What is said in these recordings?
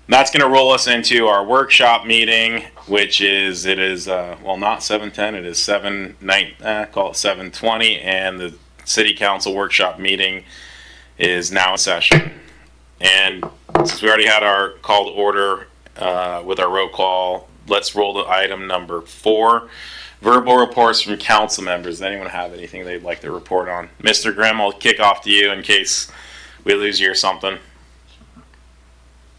That's going to roll us into our workshop meeting, which is, not 7:10, it is 7:20, and the city council workshop meeting is now in session. And since we already had our call to order with our roll call, let's roll to item number 4, verbal reports from council members. Does anyone have anything they'd like to report on? Mr. Grimm, I'll kick off to you in case we lose you or something.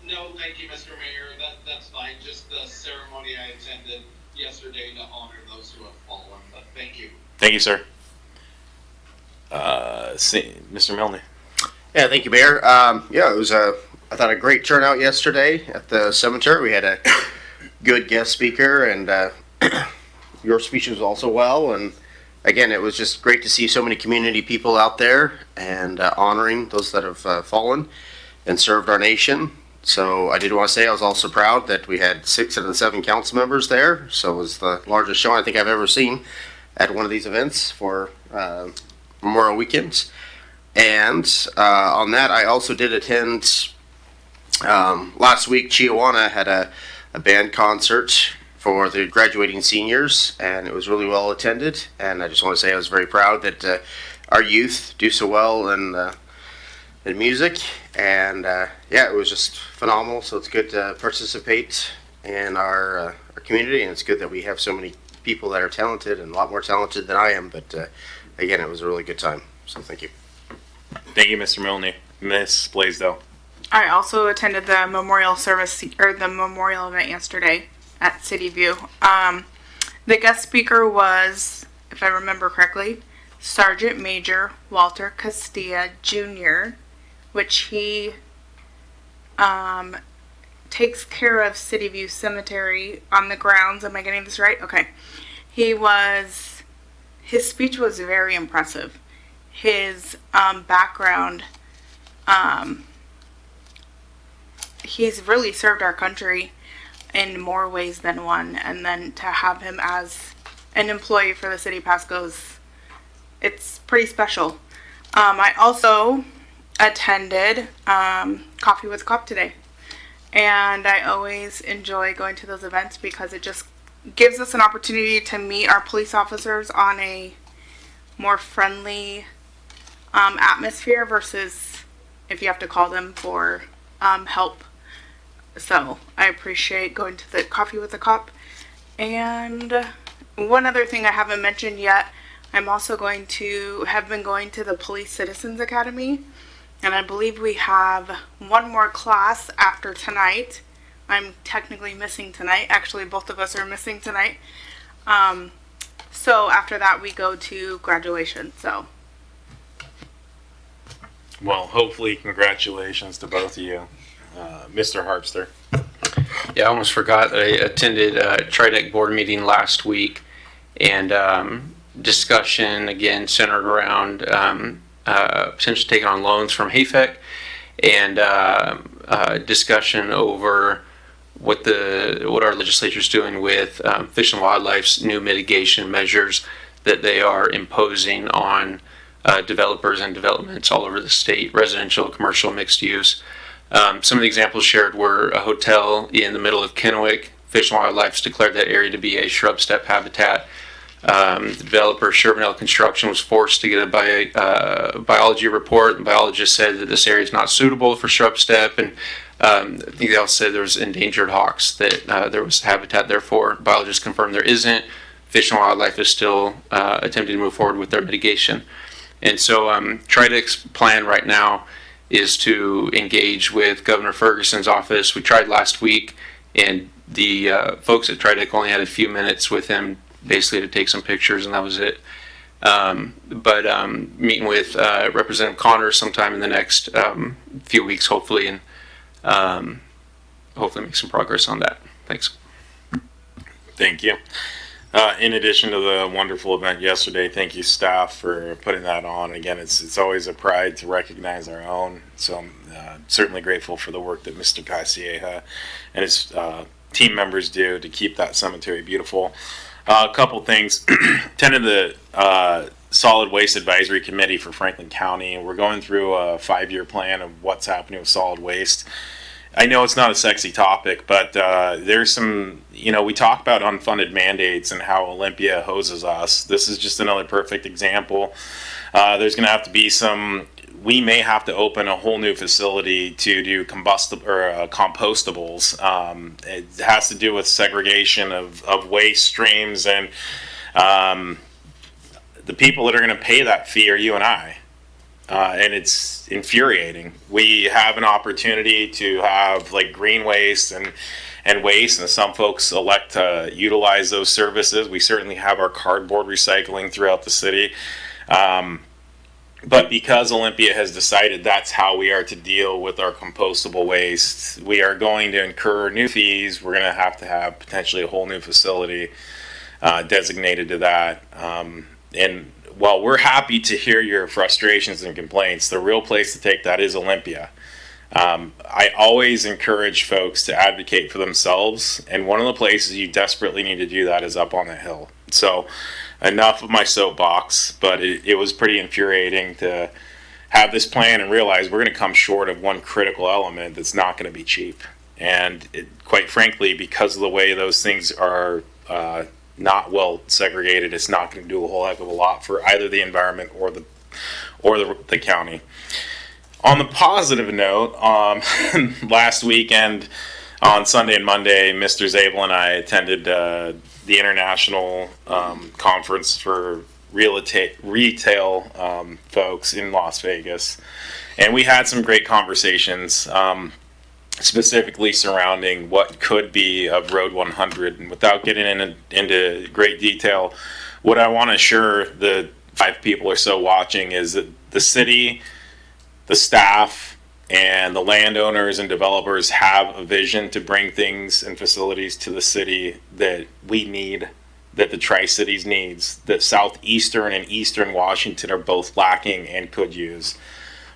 No, thank you, Mr. Mayor. That's fine. Just the ceremony I attended yesterday to honor those who have fallen. But thank you. Thank you, sir. Mr. Milne. Yeah, thank you, Mayor. It was I thought a great turnout yesterday at the cemetery. We had a good guest speaker, and your speech was also well. And again, it was just great to see so many community people out there and honoring those that have fallen and served our nation. So I did want to say I was also proud that we had 6 of the 7 council members there. So it was the largest show I think I've ever seen at one of these events for Memorial Weekends. And on that, I also did attend last week. Chiawana had a band concert for the graduating seniors, and it was really well attended. And I just want to say I was very proud that our youth do so well in music, and it was just phenomenal. So it's good to participate in our community, and it's good that we have so many people that are talented and a lot more talented than I am. But again, it was a really good time. So thank you. Thank you, Mr. Milne. Miss Blaisdell. I also attended the memorial service or the memorial event yesterday at City View. The guest speaker was, if I remember correctly, Sergeant Major Walter Castilla Jr., which he takes care of City View Cemetery on the grounds. Am I getting this right? Okay. His speech was very impressive. His background, he's really served our country in more ways than one, and then to have him as an employee for the city of Pasco, it's pretty special. I also attended Coffee with Cop today, and I always enjoy going to those events because it just gives us an opportunity to meet our police officers on a more friendly atmosphere versus if you have to call them for help. So I appreciate going to the Coffee with the Cop. And one other thing I haven't mentioned yet, I'm also have been going to the Police Citizens Academy, and I believe we have one more class after tonight. I'm technically missing tonight. Actually, both of us are missing tonight. So after that, we go to graduation. So. Well, hopefully, congratulations to both of you. Mr. Harpster. Yeah, I almost forgot that I attended a TRIDEC board meeting last week, and discussion again centered around potentially taking on loans from HAFEC, and discussion over what our legislature is doing with Fish and Wildlife's new mitigation measures that they are imposing on developers and developments all over the state, residential, commercial, mixed use. Some of the examples shared were a hotel in the middle of Kennewick. Fish and Wildlife's declared that area to be a shrub steppe habitat. The developer, Shervinell Construction, was forced to get a biology report. The biologist said that this area is not suitable for shrub steppe, and I think they also said there was endangered hawks, that there was habitat there for. Biologists confirmed there isn't. Fish and Wildlife is still attempting to move forward with their mitigation. And so TRIDEC's plan right now is to engage with Governor Ferguson's office. We tried last week, and the folks at TRIDEC only had a few minutes with him, basically to take some pictures, and that was it. But meeting with Representative Connor sometime in the next few weeks, hopefully, and hopefully make some progress on that. Thanks. Thank you. In addition to the wonderful event yesterday, thank you staff for putting that on. Again, it's always a pride to recognize our own. So I'm certainly grateful for the work that Mr. Casieja and his team members do to keep that cemetery beautiful. A couple things. Attended the Solid Waste Advisory Committee for Franklin County. We're going through a 5-year plan of what's happening with solid waste. I know it's not a sexy topic, but there's some, we talk about unfunded mandates and how Olympia hoses us. This is just another perfect example. There's going to have to be we may have to open a whole new facility to do compostables. It has to do with segregation of waste streams, and the people that are going to pay that fee are you and I. And it's infuriating. We have an opportunity to have like green waste and waste, and some folks elect to utilize those services. We certainly have our cardboard recycling throughout the city. But because Olympia has decided that's how we are to deal with our compostable waste, we are going to incur new fees. We're going to have potentially a whole new facility designated to that. And while we're happy to hear your frustrations and complaints, the real place to take that is Olympia. I always encourage folks to advocate for themselves, and one of the places you desperately need to do that is up on the hill. So enough of my soapbox, but it was pretty infuriating to have this plan and realize we're going to come short of one critical element that's not going to be cheap. And quite frankly, because of the way those things are not well segregated, it's not going to do a whole heck of a lot for either the environment or the county. On the positive note, last weekend on Sunday and Monday, Mr. Zabel and I attended the international conference for retail folks in Las Vegas, and we had some great conversations. Specifically surrounding what could be of Road 100. And without getting into great detail, what I want to assure the 5 people or so watching is that the city, the staff, and the landowners and developers have a vision to bring things and facilities to the city that we need, that the Tri-Cities needs, that southeastern and eastern Washington are both lacking and could use.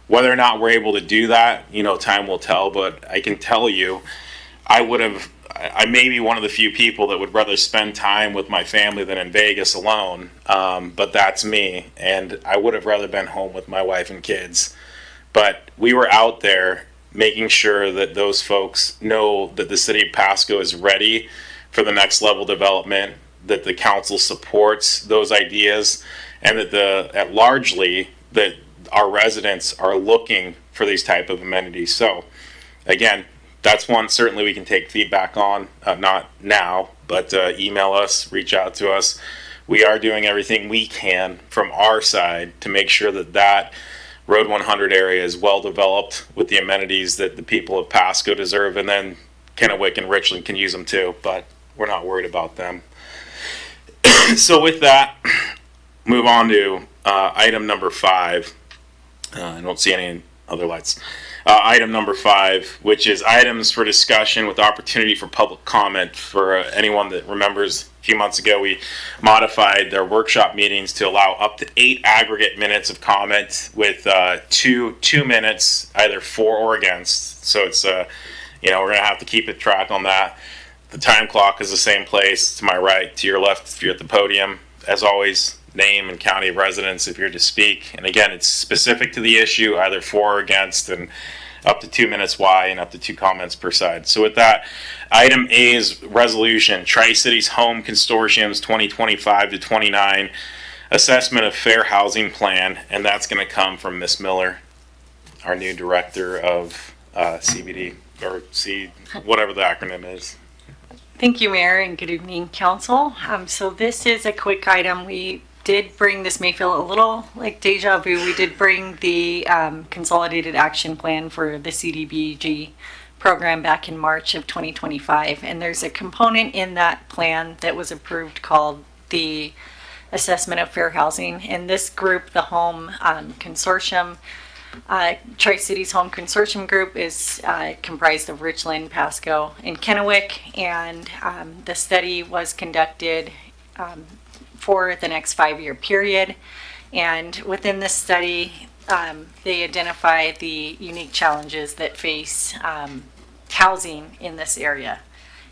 Whether or not we're able to do that, time will tell, but I can tell you, I may be one of the few people that would rather spend time with my family than in Vegas alone, but that's me, and I would have rather been home with my wife and kids. But we were out there making sure that those folks know that the city of Pasco is ready for the next level development, that the council supports those ideas, and that largely that our residents are looking for these type of amenities. So again, that's one certainly we can take feedback on, not now, but email us, reach out to us. We are doing everything we can from our side to make sure that Road 100 area is well developed with the amenities that the people of Pasco deserve, and then Kennewick and Richland can use them too, but we're not worried about them. So with that, move on to item number 5. I don't see any other lights. Item number 5, which is items for discussion with opportunity for public comment. For anyone that remembers, a few months ago we modified their workshop meetings to allow up to 8 aggregate minutes of comment with 2 minutes either for or against. So it's we're going to have to keep a track on that. The time clock is the same place, to my right, to your left if you're at the podium. As always, name and county of residence if you're to speak. And again, it's specific to the issue, either for or against, and up to 2 minutes why and up to 2 comments per side. So with that, item A is resolution, Tri-Cities Home Consortium's 2025 to 29 assessment of fair housing plan, and that's going to come from Ms. Miller, our new director of CBD, or whatever the acronym is. Thank you, Mayor, and good evening, Council. So this is a quick item. We did bring, this may feel a little like deja vu, we did bring the Consolidated Action Plan for the CDBG program back in March of 2025. And there's a component in that plan that was approved called the Assessment of Fair Housing. And this group, the Home Consortium, Tri-Cities Home Consortium Group, is comprised of Richland, Pasco, and Kennewick, and the study was conducted for the next 5-year period. And within this study, they identify the unique challenges that face housing in this area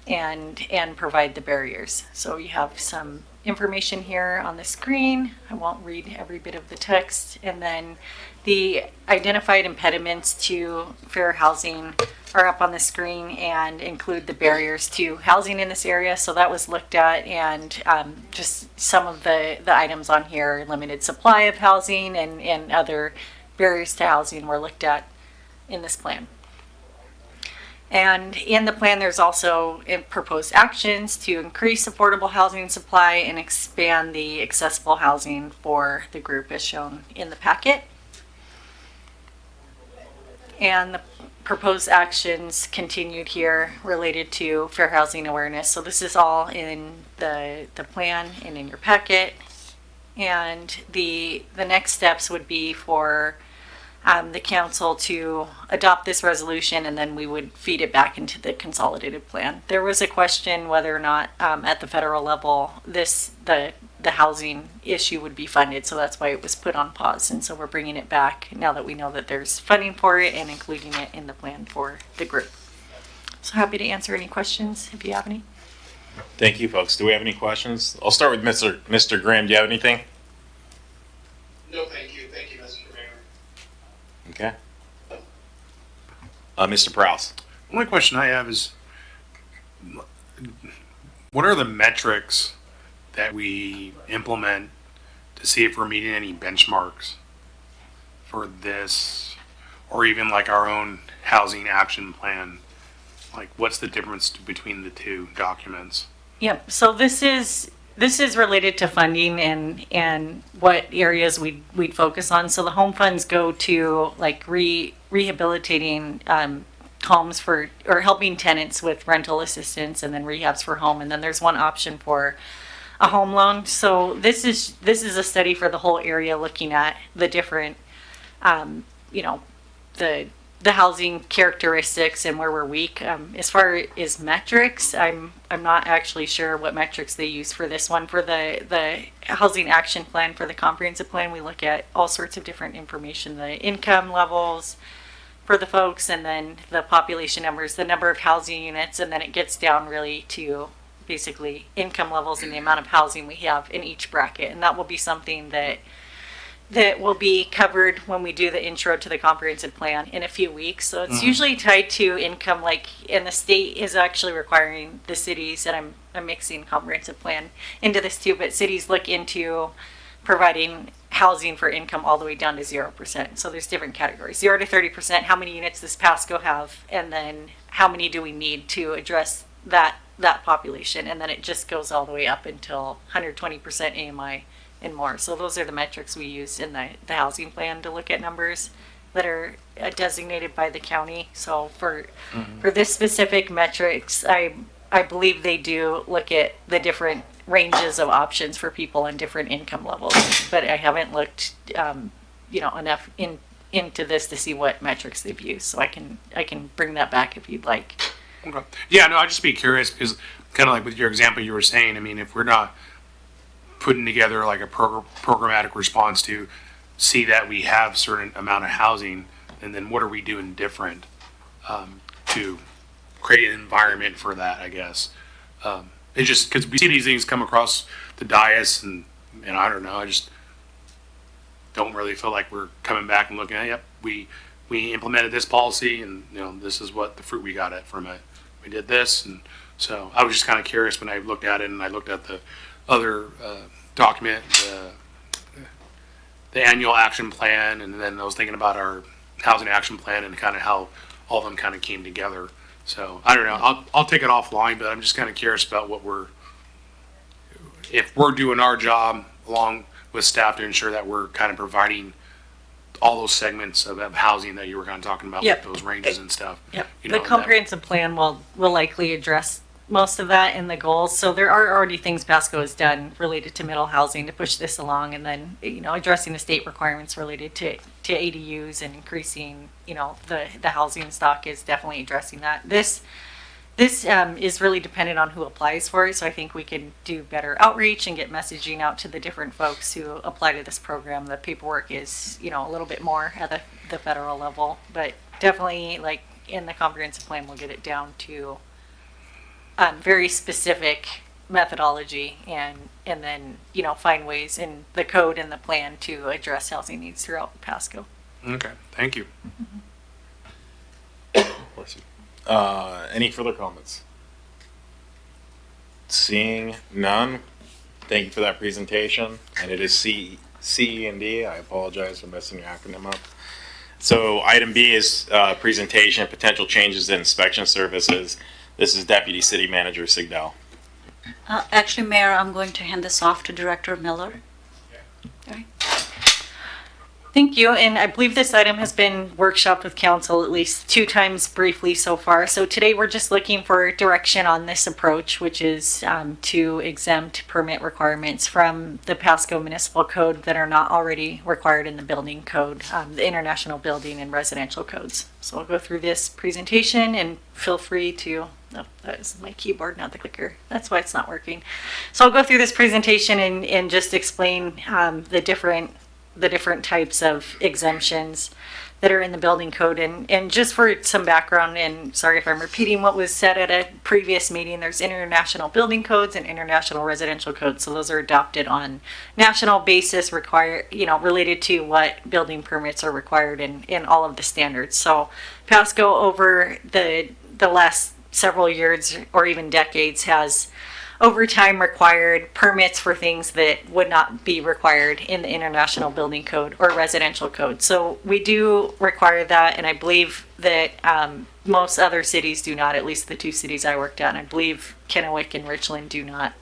and provide the barriers. So you have some information here on the screen. I won't read every bit of the text. And then the identified impediments to fair housing are up on the screen and include the barriers to housing in this area. So that was looked at, and just some of the items on here, limited supply of housing and other barriers to housing were looked at in this plan. And in the plan, there's also proposed actions to increase affordable housing supply and expand the accessible housing for the group as shown in the packet. And the proposed actions continued here related to fair housing awareness. So this is all in the plan and in your packet. And the next steps would be for the council to adopt this resolution, and then we would feed it back into the consolidated plan. There was a question whether or not at the federal level the housing issue would be funded, so that's why it was put on pause. And so we're bringing it back now that we know that there's funding for it and including it in the plan for the group. So happy to answer any questions if you have any. Thank you, folks. Do we have any questions? I'll start with Mr. Graham. Do you have anything? No, thank you. Thank you, Mr. Mayor. Okay. Mr. Prowse. Only question I have is, what are the metrics that we implement to see if we're meeting any benchmarks for this, or even like our own housing action plan? Like, what's the difference between the two documents? Yep. So this is related to funding and what areas we'd focus on. So the home funds go to like rehabilitating homes for, or helping tenants with rental assistance, and then rehabs for home. And then there's one option for a home loan. So this is a study for the whole area, looking at the different, the housing characteristics and where we're weak. As far as metrics, I'm not actually sure what metrics they use for this one. For the housing action plan, for the comprehensive plan, we look at all sorts of different information, the income levels for the folks, and then the population numbers, the number of housing units, and then it gets down really to basically income levels and the amount of housing we have in each bracket. And that will be something that will be covered when we do the intro to the comprehensive plan in a few weeks. So it's usually tied to income, and the state is actually requiring the cities, and I'm mixing comprehensive plan into this too, but cities look into providing housing for income all the way down to 0%. So there's different categories, 0 to 30%, how many units does Pasco have, and then how many do we need to address that population, and then it just goes all the way up until 120% AMI and more. So those are the metrics we use in the housing plan to look at numbers that are designated by the county. So for this specific metrics, I believe they do look at the different ranges of options for people in different income levels, but I haven't looked enough into this to see what metrics they've used. So I can bring that back if you'd like. Okay. Yeah, no, I'd just be curious because kind of like with your example you were saying, I mean, if we're not putting together like a programmatic response to see that we have certain amount of housing, and then what are we doing different to create an environment for that, I guess. It's just because we see these things come across the dais, and I don't know, I just don't really feel like we're coming back and looking at, yep, we implemented this policy, and this is what the fruit we got from it. We did this, and so I was just kind of curious when I looked at it, and I looked at the other document, the annual action plan, and then I was thinking about our housing action plan and kind of how all of them kind of came together. So I don't know. I'll take it offline, but I'm just kind of curious about if we're doing our job along with staff to ensure that we're kind of providing all those segments of housing that you were kind of talking about, Yep. with those ranges and stuff. Yep. You know, The comprehensive plan will likely address most of that in the goals. So there are already things Pasco has done related to middle housing to push this along, and then addressing the state requirements related to ADUs and increasing the housing stock is definitely addressing that. This is really dependent on who applies for it. So I think we can do better outreach and get messaging out to the different folks who apply to this program. The paperwork is a little bit more at the federal level, but definitely like in the comprehensive plan we'll get it down to very specific methodology and then, find ways in the code and the plan to address housing needs throughout Pasco. Okay, thank you. Any further comments? Seeing none, thank you for that presentation. And it is C&D. I apologize for messing your acronym up. So item B is presentation, potential changes in inspection services. This is Deputy City Manager Sigdal. Actually, Mayor, I'm going to hand this off to Director Miller. Thank you, and I believe this item has been workshopped with council at least 2 times briefly so far. So today we're just looking for direction on this approach, which is to exempt permit requirements from the Pasco Municipal Code that are not already required in the building code, the international building and residential codes. So I'll go through this presentation and feel free to, oh, that is my keyboard, not the clicker. That's why it's not working. So I'll go through this presentation and just explain the different types of exemptions that are in the building code. And just for some background, and sorry if I'm repeating what was said at a previous meeting, there's international building codes and international residential codes. So those are adopted on national basis, related to what building permits are required in all of the standards. So Pasco over the last several years or even decades has over time required permits for things that would not be required in the International Building Code or Residential Code. So we do require that, and I believe that most other cities do not, at least the 2 cities I worked at. And I believe Kennewick and Richland do not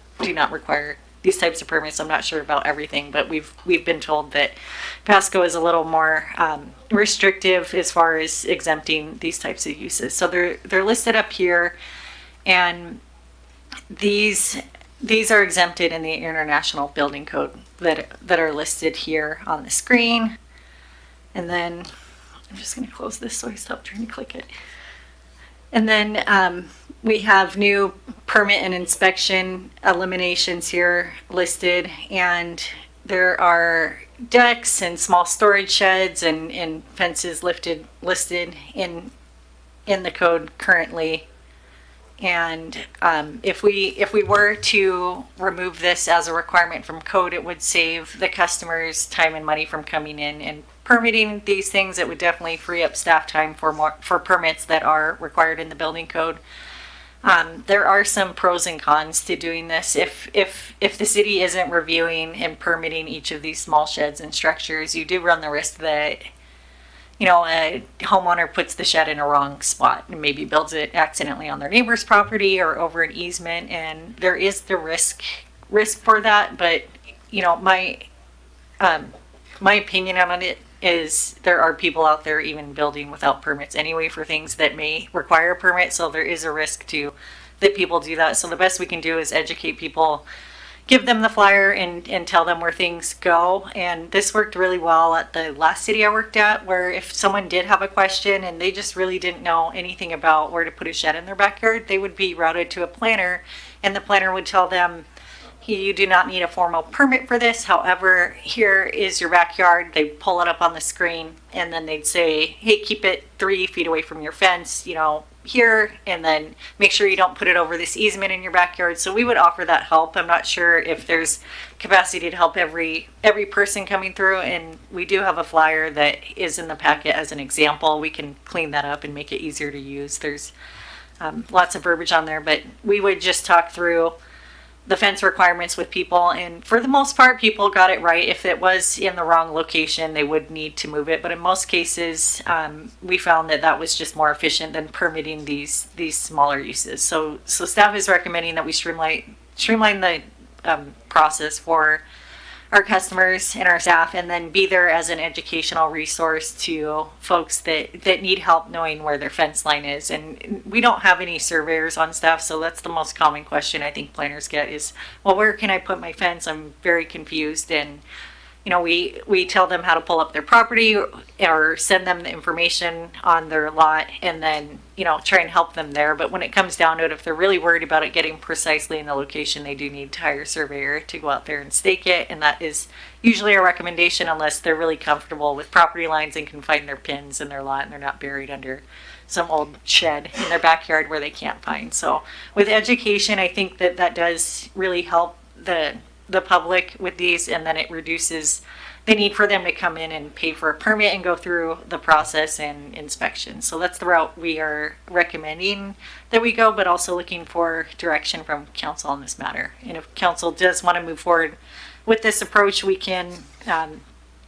require these types of permits. I'm not sure about everything, but we've been told that Pasco is a little more restrictive as far as exempting these types of uses. So they're listed up here, and these are exempted in the International Building Code that are listed here on the screen. And then I'm just going to close this so I stop trying to click it. And then we have new permit and inspection eliminations here listed, and there are decks and small storage sheds and fences listed in the code currently. And if we were to remove this as a requirement from code, it would save the customers time and money from coming in and permitting these things. It would definitely free up staff time for permits that are required in the building code. There are some pros and cons to doing this. If the city isn't reviewing and permitting each of these small sheds and structures, you do run the risk that a homeowner puts the shed in a wrong spot and maybe builds it accidentally on their neighbor's property or over an easement, and there is the risk for that. But my opinion on it is there are people out there even building without permits anyway for things that may require a permit, so there is a risk that people do that. So the best we can do is educate people, give them the flyer and tell them where things go. And this worked really well at the last city I worked at, where if someone did have a question and they just really didn't know anything about where to put a shed in their backyard, they would be routed to a planner, and the planner would tell them, you do not need a formal permit for this. However, here is your backyard. They pull it up on the screen, and then they'd say, hey, keep it 3 feet away from your fence, here, and then make sure you don't put it over this easement in your backyard. So we would offer that help. I'm not sure if there's capacity to help every person coming through, and we do have a flyer that is in the packet as an example. We can clean that up and make it easier to use. There's lots of verbiage on there, but we would just talk through the fence requirements with people, and for the most part people got it right. If it was in the wrong location, they would need to move it, but in most cases we found that was just more efficient than permitting these smaller uses. So staff is recommending that we streamline the process for our customers and our staff, and then be there as an educational resource to folks that need help knowing where their fence line is. And we don't have any surveyors on staff, so that's the most common question I think planners get is, well, where can I put my fence? I'm very confused. And we tell them how to pull up their property or send them the information on their lot, and then try and help them there. But when it comes down to it, if they're really worried about it getting precisely in the location, they do need to hire a surveyor to go out there and stake it, and that is usually a recommendation unless they're really comfortable with property lines and can find their pins in their lot and they're not buried under some old shed in their backyard where they can't find. So with education, I think that that does really help the public with these, and then it reduces the need for them to come in and pay for a permit and go through the process and inspection. So that's the route we are recommending that we go, but also looking for direction from council on this matter. And if council does want to move forward with this approach, we can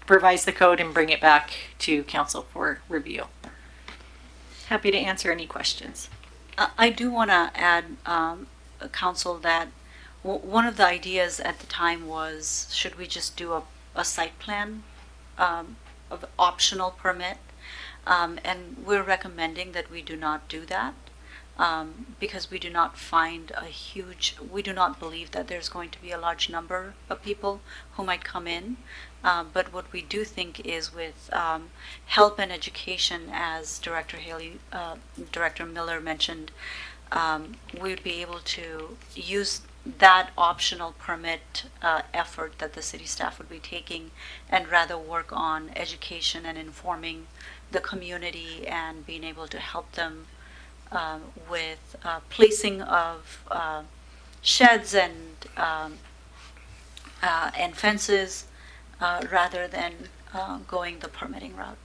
revise the code and bring it back to council for review. Happy to answer any questions. I do want to add, council, that one of the ideas at the time was, should we just do a site plan of optional permit? And we're recommending that we do not do that because we do not believe that there's going to be a large number of people who might come in. But what we do think is with help and education, as Director Miller mentioned, we would be able to use that optional permit effort that the city staff would be taking and rather work on education and informing the community and being able to help them with placing of sheds and fences rather than going the permitting route.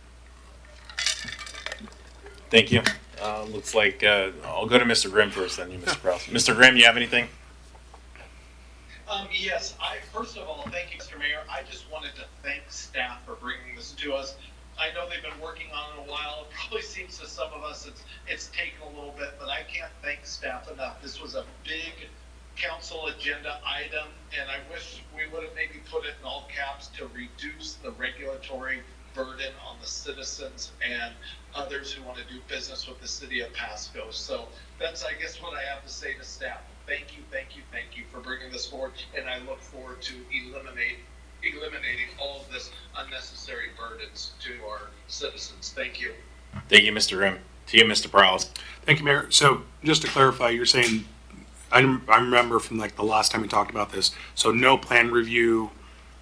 Thank you. Looks like I'll go to Mr. Grimm first, then you, Mr. Kraus. Mr. Grimm, you have anything? Yes, first of all, thank you, Mr. Mayor. I just wanted to thank staff for bringing this to us. I know they've been working on it a while. It probably seems to some of us it's taken a little bit, but I can't thank staff enough. This was a big council agenda item, and I wish we would have maybe put it in all caps to reduce the regulatory burden on the citizens and others who want to do business with the city of Pasco. So that's, I guess, what I have to say to staff. Thank you, thank you, thank you for bringing this forward, and I look forward to eliminating all of this unnecessary burdens to our citizens. Thank you. Thank you, Mr. Grimm. To you, Mr. Prowse. Thank you, Mayor. So just to clarify, you're saying, I remember from like the last time we talked about this, so no plan review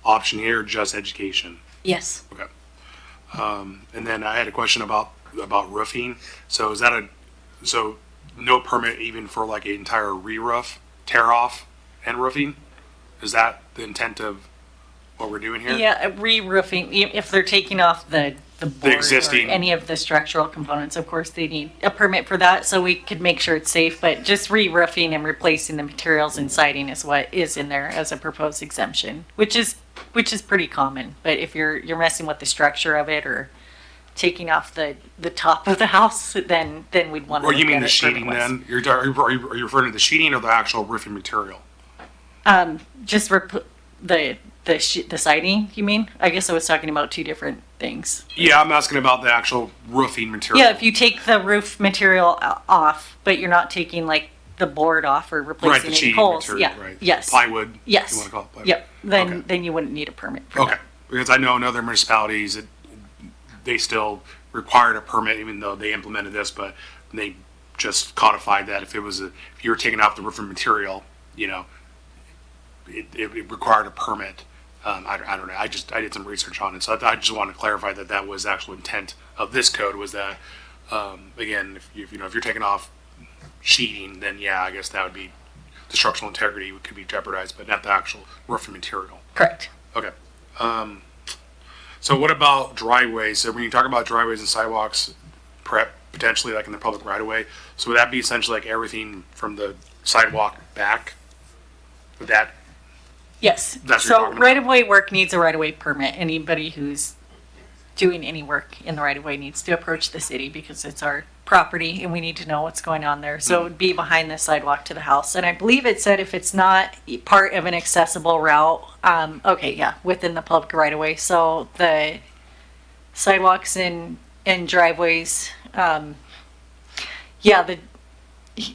option here, just education. Yes. Okay. And then I had a question about roofing. So is that so no permit even for like an entire re-roof, tear off and roofing? Is that the intent of what we're doing here? Yeah, re-roofing, if they're taking off the board existing- or any of the structural components, of course, they need a permit for that, so we could make sure it's safe, but just re-roofing and replacing the materials and siding is what is in there as a proposed exemption, which is pretty common. But if you're messing with the structure of it or taking off the top of the house, then we'd want to. Or you mean the sheeting then? Are you referring to the sheeting or the actual roofing material? Just the siding, you mean? I guess I was talking about two different things. Yeah, I'm asking about the actual roofing material. Yeah, if you take the roof material off, but you're not taking like the board off or Right, replacing the any sheeting holes. material, Yeah. right. Yes. Plywood. Yes. You want to call it plywood? Yep. Okay. Then you wouldn't need a permit for Okay, that. because I know in other municipalities, they still required a permit even though they implemented this, but they just codified that if you were taking off the roofing material, it required a permit. I don't know. I did some research on it, so I just want to clarify that was the actual intent of this code was that, again, if you're taking off sheeting, then yeah, I guess that would be the structural integrity could be jeopardized, but not the actual roofing material. Correct. Okay. So what about driveways? So when you talk about driveways and sidewalks, potentially like in the public right of way, so would that be essentially like everything from the sidewalk back? Would that? Yes. That's what you're So talking about. right-of-way work needs a right-of-way permit. Anybody who's doing any work in the right-of-way needs to approach the city because it's our property and we need to know what's going on there. So it would be behind the sidewalk to the house. And I believe it said if it's not part of an accessible route, within the public right-of-way. So the sidewalks and driveways,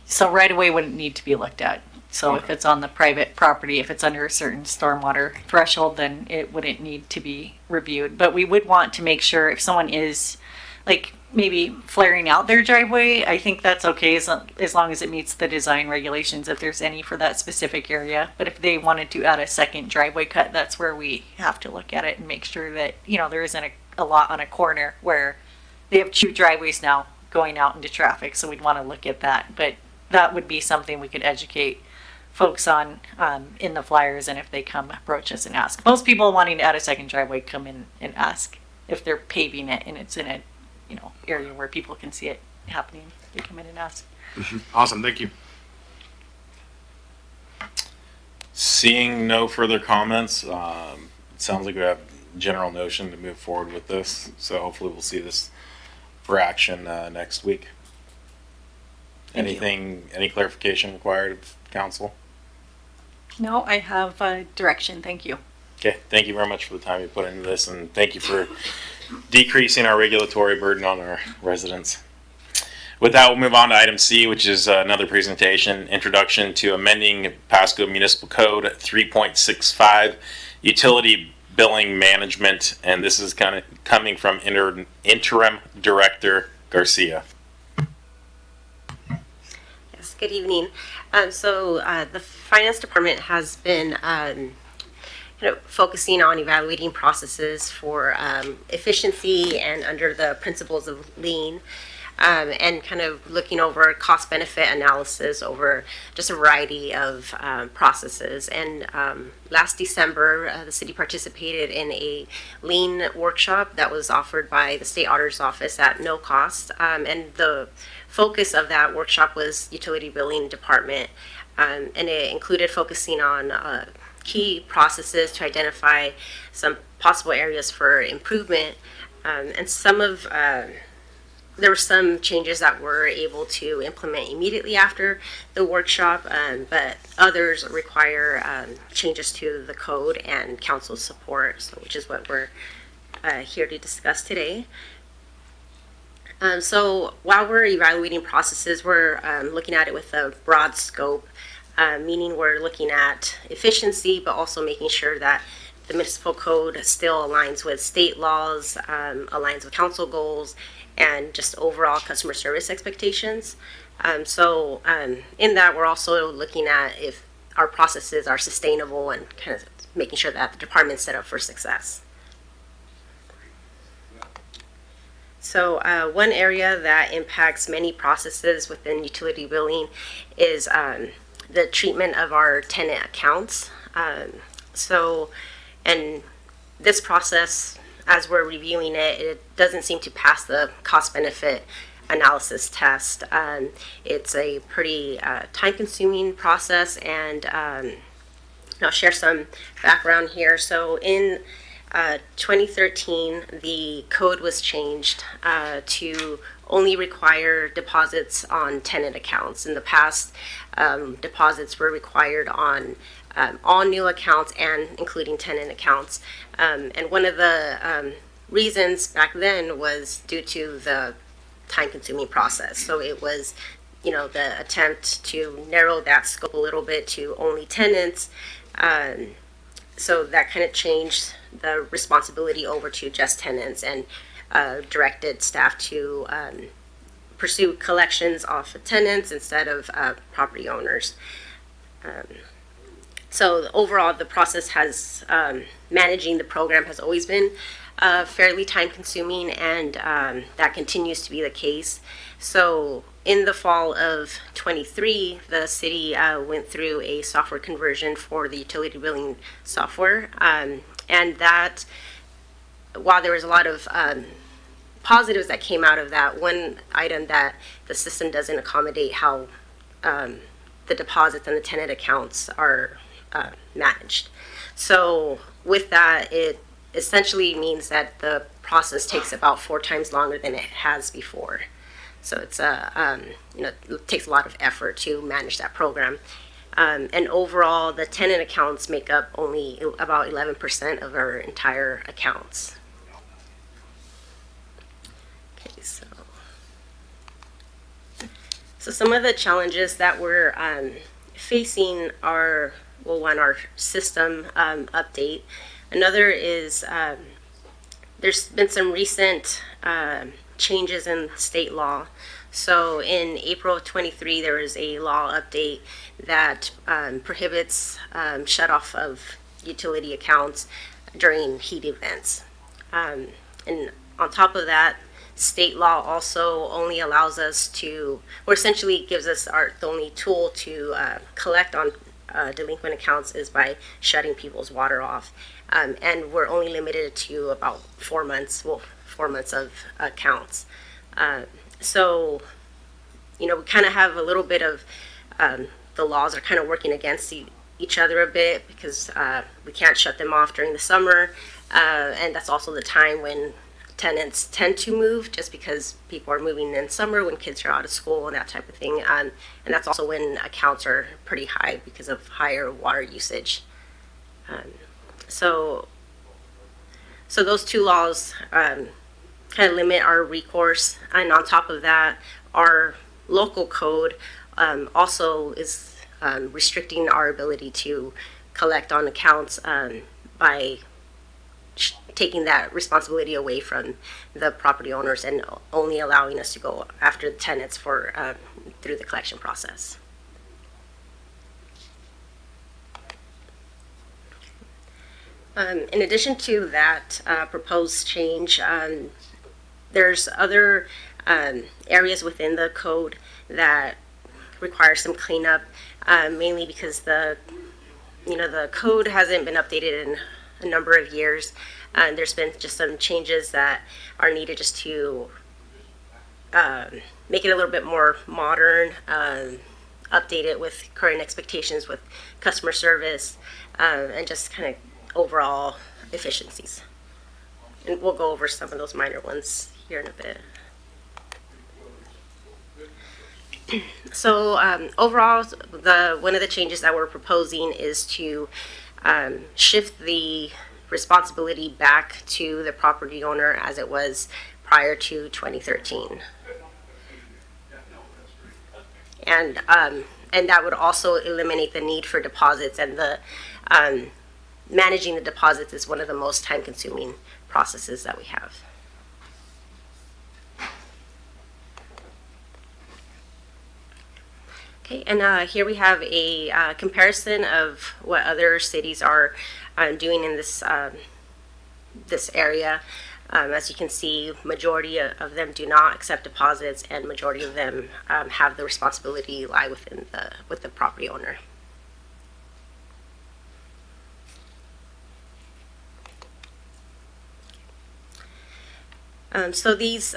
so right-of-way wouldn't need to be looked at. So if it's on the private property, if it's under a certain stormwater threshold, then it wouldn't need to be reviewed. But we would want to make sure if someone is like maybe flaring out their driveway, I think that's okay as long as it meets the design regulations if there's any for that specific area. But if they wanted to add a second driveway cut, that's where we have to look at it and make sure that, there isn't a lot on a corner where they have two driveways now going out into traffic, so we'd want to look at that. But that would be something we could educate folks on in the flyers, and if they come approach us and ask. Most people wanting to add a second driveway come in and ask if they're paving it and it's in a area where people can see it happening. They come in and ask. Awesome, thank you. Seeing no further comments, it sounds like we have general notion to move forward with this. So hopefully we'll see this for action next week. Any clarification required of council? No, I have direction. Thank you. Okay, thank you very much for the time you put into this, and thank you for decreasing our regulatory burden on our residents. With that, we'll move on to item C, which is another presentation, introduction to amending Pasco Municipal Code 3.65, utility billing management, and this is kind of coming from interim director Garcia. Yes, good evening. The finance department has been focusing on evaluating processes for efficiency and under the principles of lean. And kind of looking over cost benefit analysis over just a variety of processes. And last December, the city participated in a lean workshop that was offered by the state auditor's office at no cost. And the focus of that workshop was utility billing department. And it included focusing on key processes to identify some possible areas for improvement. And there were some changes that we're able to implement immediately after the workshop, but others require changes to the code and council support, which is what we're here to discuss today. So while we're evaluating processes, we're looking at it with a broad scope, meaning we're looking at efficiency, but also making sure that the municipal code still aligns with state laws, aligns with council goals, and just overall customer service expectations. In that, we're also looking at if our processes are sustainable and kind of making sure that the department's set up for success. So one area that impacts many processes within utility billing is the treatment of our tenant accounts. And this process, as we're reviewing it, it doesn't seem to pass the cost-benefit analysis test. It's a pretty time-consuming process, and I'll share some background here. So in 2013, the code was changed to only require deposits on tenant accounts. In the past, deposits were required on all new accounts and including tenant accounts. And one of the reasons back then was due to the time-consuming process. So it was, the attempt to narrow that scope a little bit to only tenants. So that kind of changed the responsibility over to just tenants and directed staff to pursue collections off of tenants instead of property owners. So overall, the process has, managing the program has always been fairly time consuming, and that continues to be the case. So in the fall of 23, the city went through a software conversion for the utility billing software. And that, while there was a lot of positives that came out of that, one item that the system doesn't accommodate how the deposits and the tenant accounts are managed. So with that, it essentially means that the process takes about 4 times longer than it has before. So it's it takes a lot of effort to manage that program. And overall, the tenant accounts make up only about 11% of our entire accounts. Okay, so some of the challenges that we're facing are, well, one, our system update. Another is there's been some recent changes in state law. So in April of 23, there was a law update that prohibits shutoff of utility accounts during heat events. And on top of that, State law also only allows us to, or essentially gives us the only tool to collect on delinquent accounts is by shutting people's water off. And we're only limited to about 4 months, 4 months of accounts. So, we kind of have a little bit of, the laws are kind of working against each other a bit because we can't shut them off during the summer. And that's also the time when tenants tend to move, just because people are moving in summer when kids are out of school and that type of thing. And that's also when accounts are pretty high because of higher water usage. So those two laws kind of limit our recourse. And on top of that, our local code also is restricting our ability to collect on accounts by taking that responsibility away from the property owners and only allowing us to go after the tenants for through the collection process. In addition to that proposed change, there's other areas within the code that require some cleanup, mainly because the code hasn't been updated in a number of years. There's been just some changes that are needed just to make it a little bit more modern, update it with current expectations with customer service, and just kind of overall efficiencies. And we'll go over some of those minor ones here in a bit. So overall, one of the changes that we're proposing is to shift the responsibility back to the property owner as it was prior to 2013. And that would also eliminate the need for deposits, and the managing the deposits is one of the most time-consuming processes that we have. Okay, and here we have a comparison of what other cities are doing in this this area. As you can see, majority of them do not accept deposits, and majority of them have the responsibility lie with the property owner. So these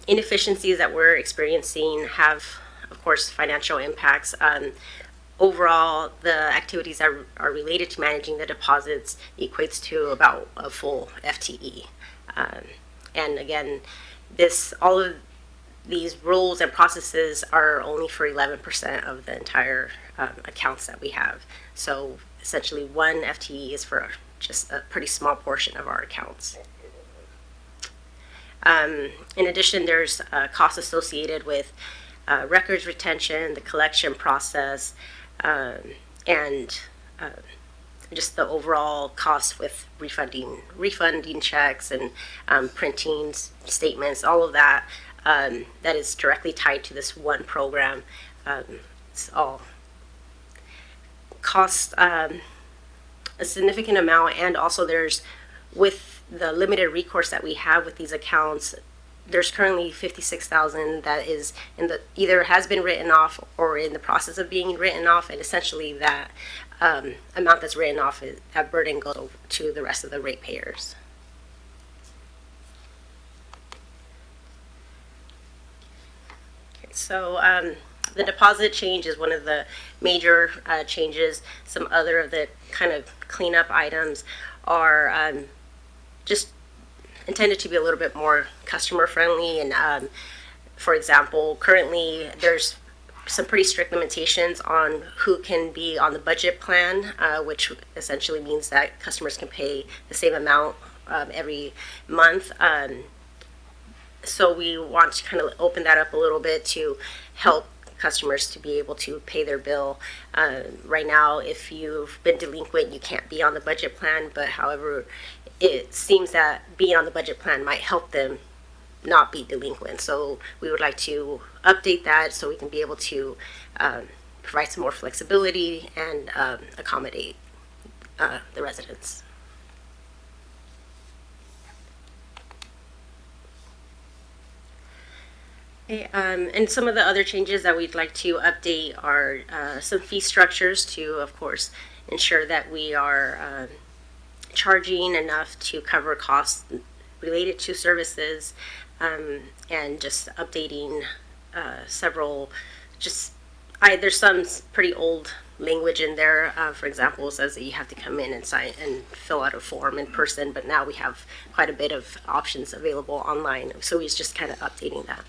inefficiencies that we're experiencing have, of course, financial impacts. Overall, the activities that are related to managing the deposits equates to about a full FTE. And again, all of these rules and processes are only for 11% of the entire accounts that we have. So essentially, one FTE is for just a pretty small portion of our accounts. In addition, there's costs associated with records retention, the collection process, and just the overall cost with refunding checks and printing statements, all of that that is directly tied to this one program. It's all costs a significant amount, and also there's, with the limited recourse that we have with these accounts, there's currently $56,000 that is either has been written off or in the process of being written off, and essentially that amount that's written off, that burden goes over to the rest of the ratepayers. Okay, so the deposit change is one of the major changes. Some other of the kind of cleanup items are just intended to be a little bit more customer friendly. And for example, currently there's some pretty strict limitations on who can be on the budget plan, which essentially means that customers can pay the same amount every month. So we want to kind of open that up a little bit to help customers to be able to pay their bill. Right now, if you've been delinquent, you can't be on the budget plan, but however, it seems that being on the budget plan might help them not be delinquent. So we would like to update that so we can be able to provide some more flexibility and accommodate the residents. Okay, and some of the other changes that we'd like to update are some fee structures to, of course, ensure that we are charging enough to cover costs related to services, and just updating several, there's some pretty old language in there. For example, it says that you have to come in and sign and fill out a form in person, but now we have quite a bit of options available online. So we're just kind of updating that.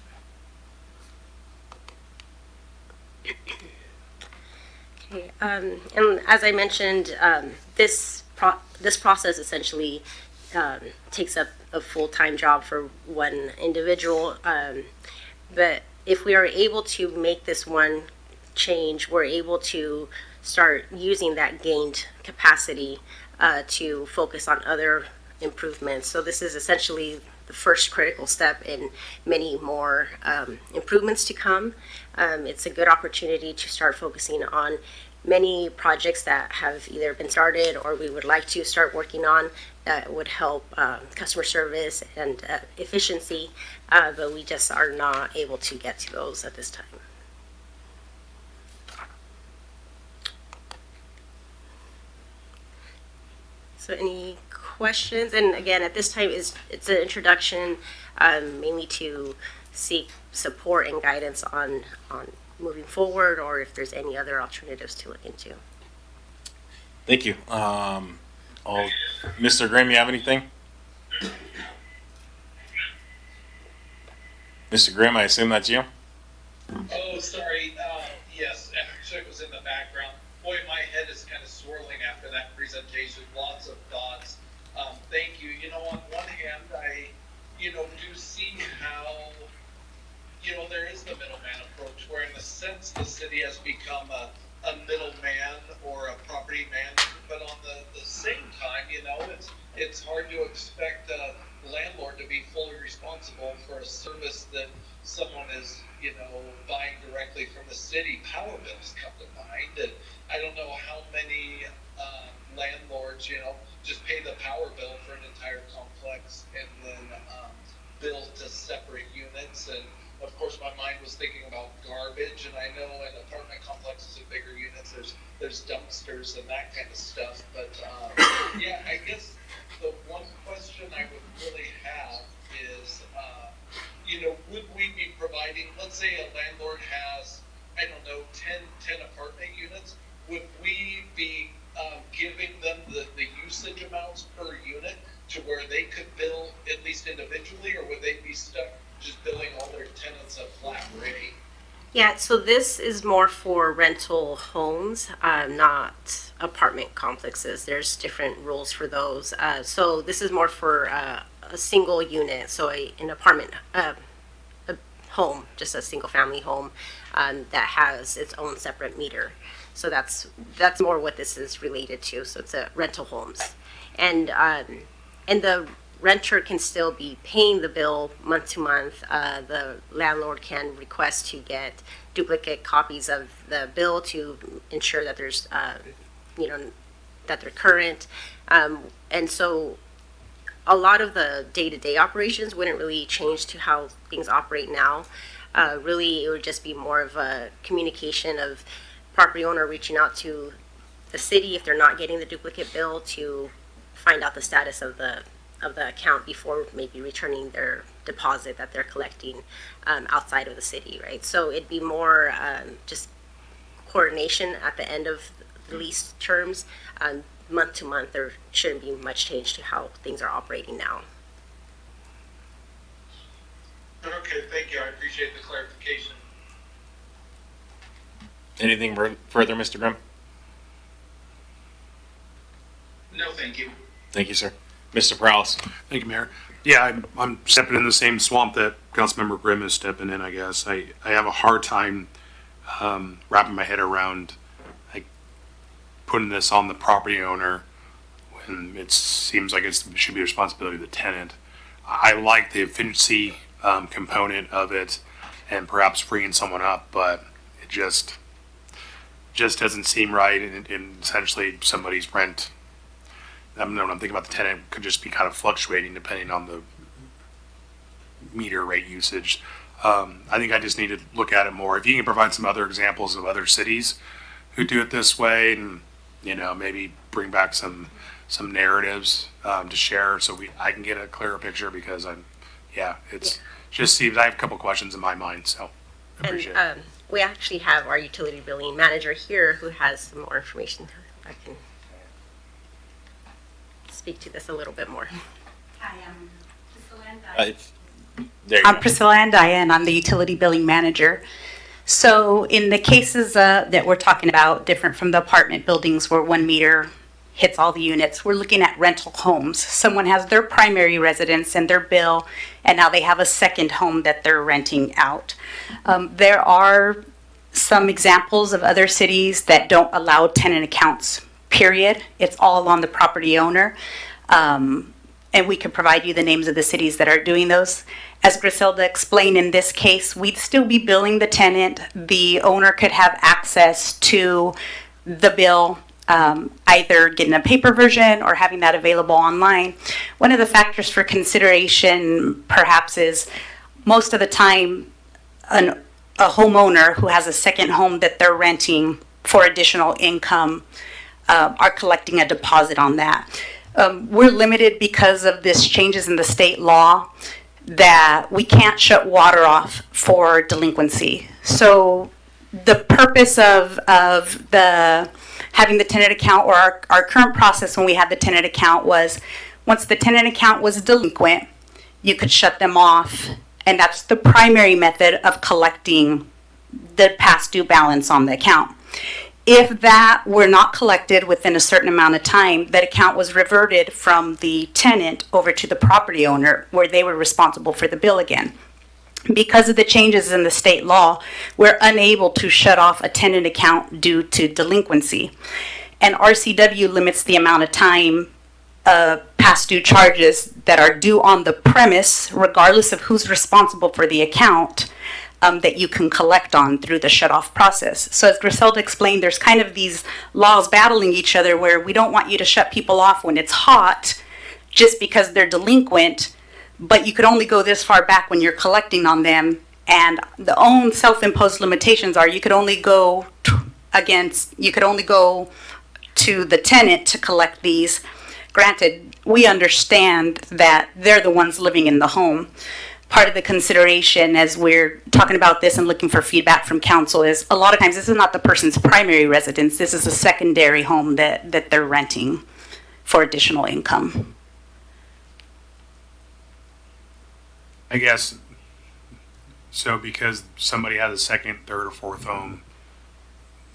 Okay, and as I mentioned, this process essentially takes up a full-time job for one individual. But if we are able to make this one change, we're able to start using that gained capacity to focus on other improvements. So this is essentially the first critical step in many more improvements to come. It's a good opportunity to start focusing on many projects that have either been started or we would like to start working on that would help customer service and efficiency, but we just are not able to get to those at this time. So any questions? And again, at this time, it's an introduction, mainly to seek support and guidance on moving forward, or if there's any other alternatives to look into. Thank you. Mr. Grimm, you have anything? Mr. Grimm, I assume that's you? Oh, sorry. Yes, actually it was in the background. Boy, my head is kind of swirling after that presentation. Lots of thoughts. Thank you. You know, on one hand, I, do see how, there is the middleman approach where in a sense the city has become a middleman or a property manager, but on the same time, it's hard to expect a landlord to be fully responsible for a service that someone is, buying directly from the city. Power bills come to mind, and I don't know how many landlords, just pay the power bill for an entire complex and then bill to separate units. And of course, my mind was thinking about garbage, and I know in apartment complexes and bigger units, there's dumpsters and that kind of stuff. But yeah, I guess the one question I would really have is, would we be providing, let's say a landlord has, 10 apartment units, would we be giving them the usage amounts per unit to where they could bill at least individually, or would they be stuck just billing all their tenants a flat rate? Yeah, so this is more for rental homes, not apartment complexes. There's different rules for those. So this is more for a single unit, so an apartment, a home, just a single family home that has its own separate meter. So that's more what this is related to. So it's a rental homes, and the renter can still be paying the bill month to month. The landlord can request to get duplicate copies of the bill to ensure that there's, that they're current. And so a lot of the day-to-day operations wouldn't really change to how things operate now. Really, it would just be more of a communication of property owner reaching out to the city if they're not getting the duplicate bill to find out the status of the account before maybe returning their deposit that they're collecting outside of the city, right? So it'd be more just coordination at the end of the lease terms. Month to month, there shouldn't be much change to how things are operating now. Okay, thank you. I appreciate the clarification. Anything further, Mr. Grimm? No, thank you. Thank you, sir. Mr. Prowse. Thank you, Mayor. Yeah, I'm stepping in the same swamp that Councilmember Grimm is stepping in, I guess. I have a hard time wrapping my head around putting this on the property owner when it seems like it should be the responsibility of the tenant. I like the efficiency component of it and perhaps freeing someone up, but it just doesn't seem right. And essentially somebody's rent, when I'm thinking about the tenant, could just be kind of fluctuating depending on the meter rate usage. I think I just need to look at it more. If you can provide some other examples of other cities who do it this way, and maybe bring back some narratives to share, so I can get a clearer picture, because it's just Steve. I have a couple questions in my mind, so I appreciate it. And we actually have our utility billing manager here who has some more information. I can speak to this a little bit more. Hi, I'm Priscilla and There you I'm go. Priscilla and Diane. I'm the utility billing manager. So in the cases that we're talking about, different from the apartment buildings where 1 meter hits all the units, we're looking at rental homes. Someone has their primary residence and their bill, and now they have a second home that they're renting out. There are some examples of other cities that don't allow tenant accounts, period. It's all on the property owner. And we can provide you the names of the cities that are doing those. As Griselda explained, in this case, we'd still be billing the tenant. The owner could have access to the bill, either getting a paper version or having that available online. One of the factors for consideration perhaps is most of the time a homeowner who has a second home that they're renting for additional income are collecting a deposit on that. We're limited because of this changes in the state law that we can't shut water off for delinquency. So the purpose of the having the tenant account, or our current process when we had the tenant account, was once the tenant account was delinquent, you could shut them off, and that's the primary method of collecting the past due balance on the account. If that were not collected within a certain amount of time, that account was reverted from the tenant over to the property owner, where they were responsible for the bill again. Because of the changes in the state law, we're unable to shut off a tenant account due to delinquency. And RCW limits the amount of time past due charges that are due on the premise, regardless of who's responsible for the account, that you can collect on through the shut-off process. So as Griselda explained, there's kind of these laws battling each other, where we don't want you to shut people off when it's hot just because they're delinquent, but you could only go this far back when you're collecting on them. And the own self-imposed limitations are you could only go to the tenant to collect these. Granted, we understand that they're the ones living in the home. Part of the consideration as we're talking about this and looking for feedback from council is a lot of times this is not the person's primary residence. This is a secondary home that they're renting for additional income. I guess, so because somebody has a second, third, or fourth home,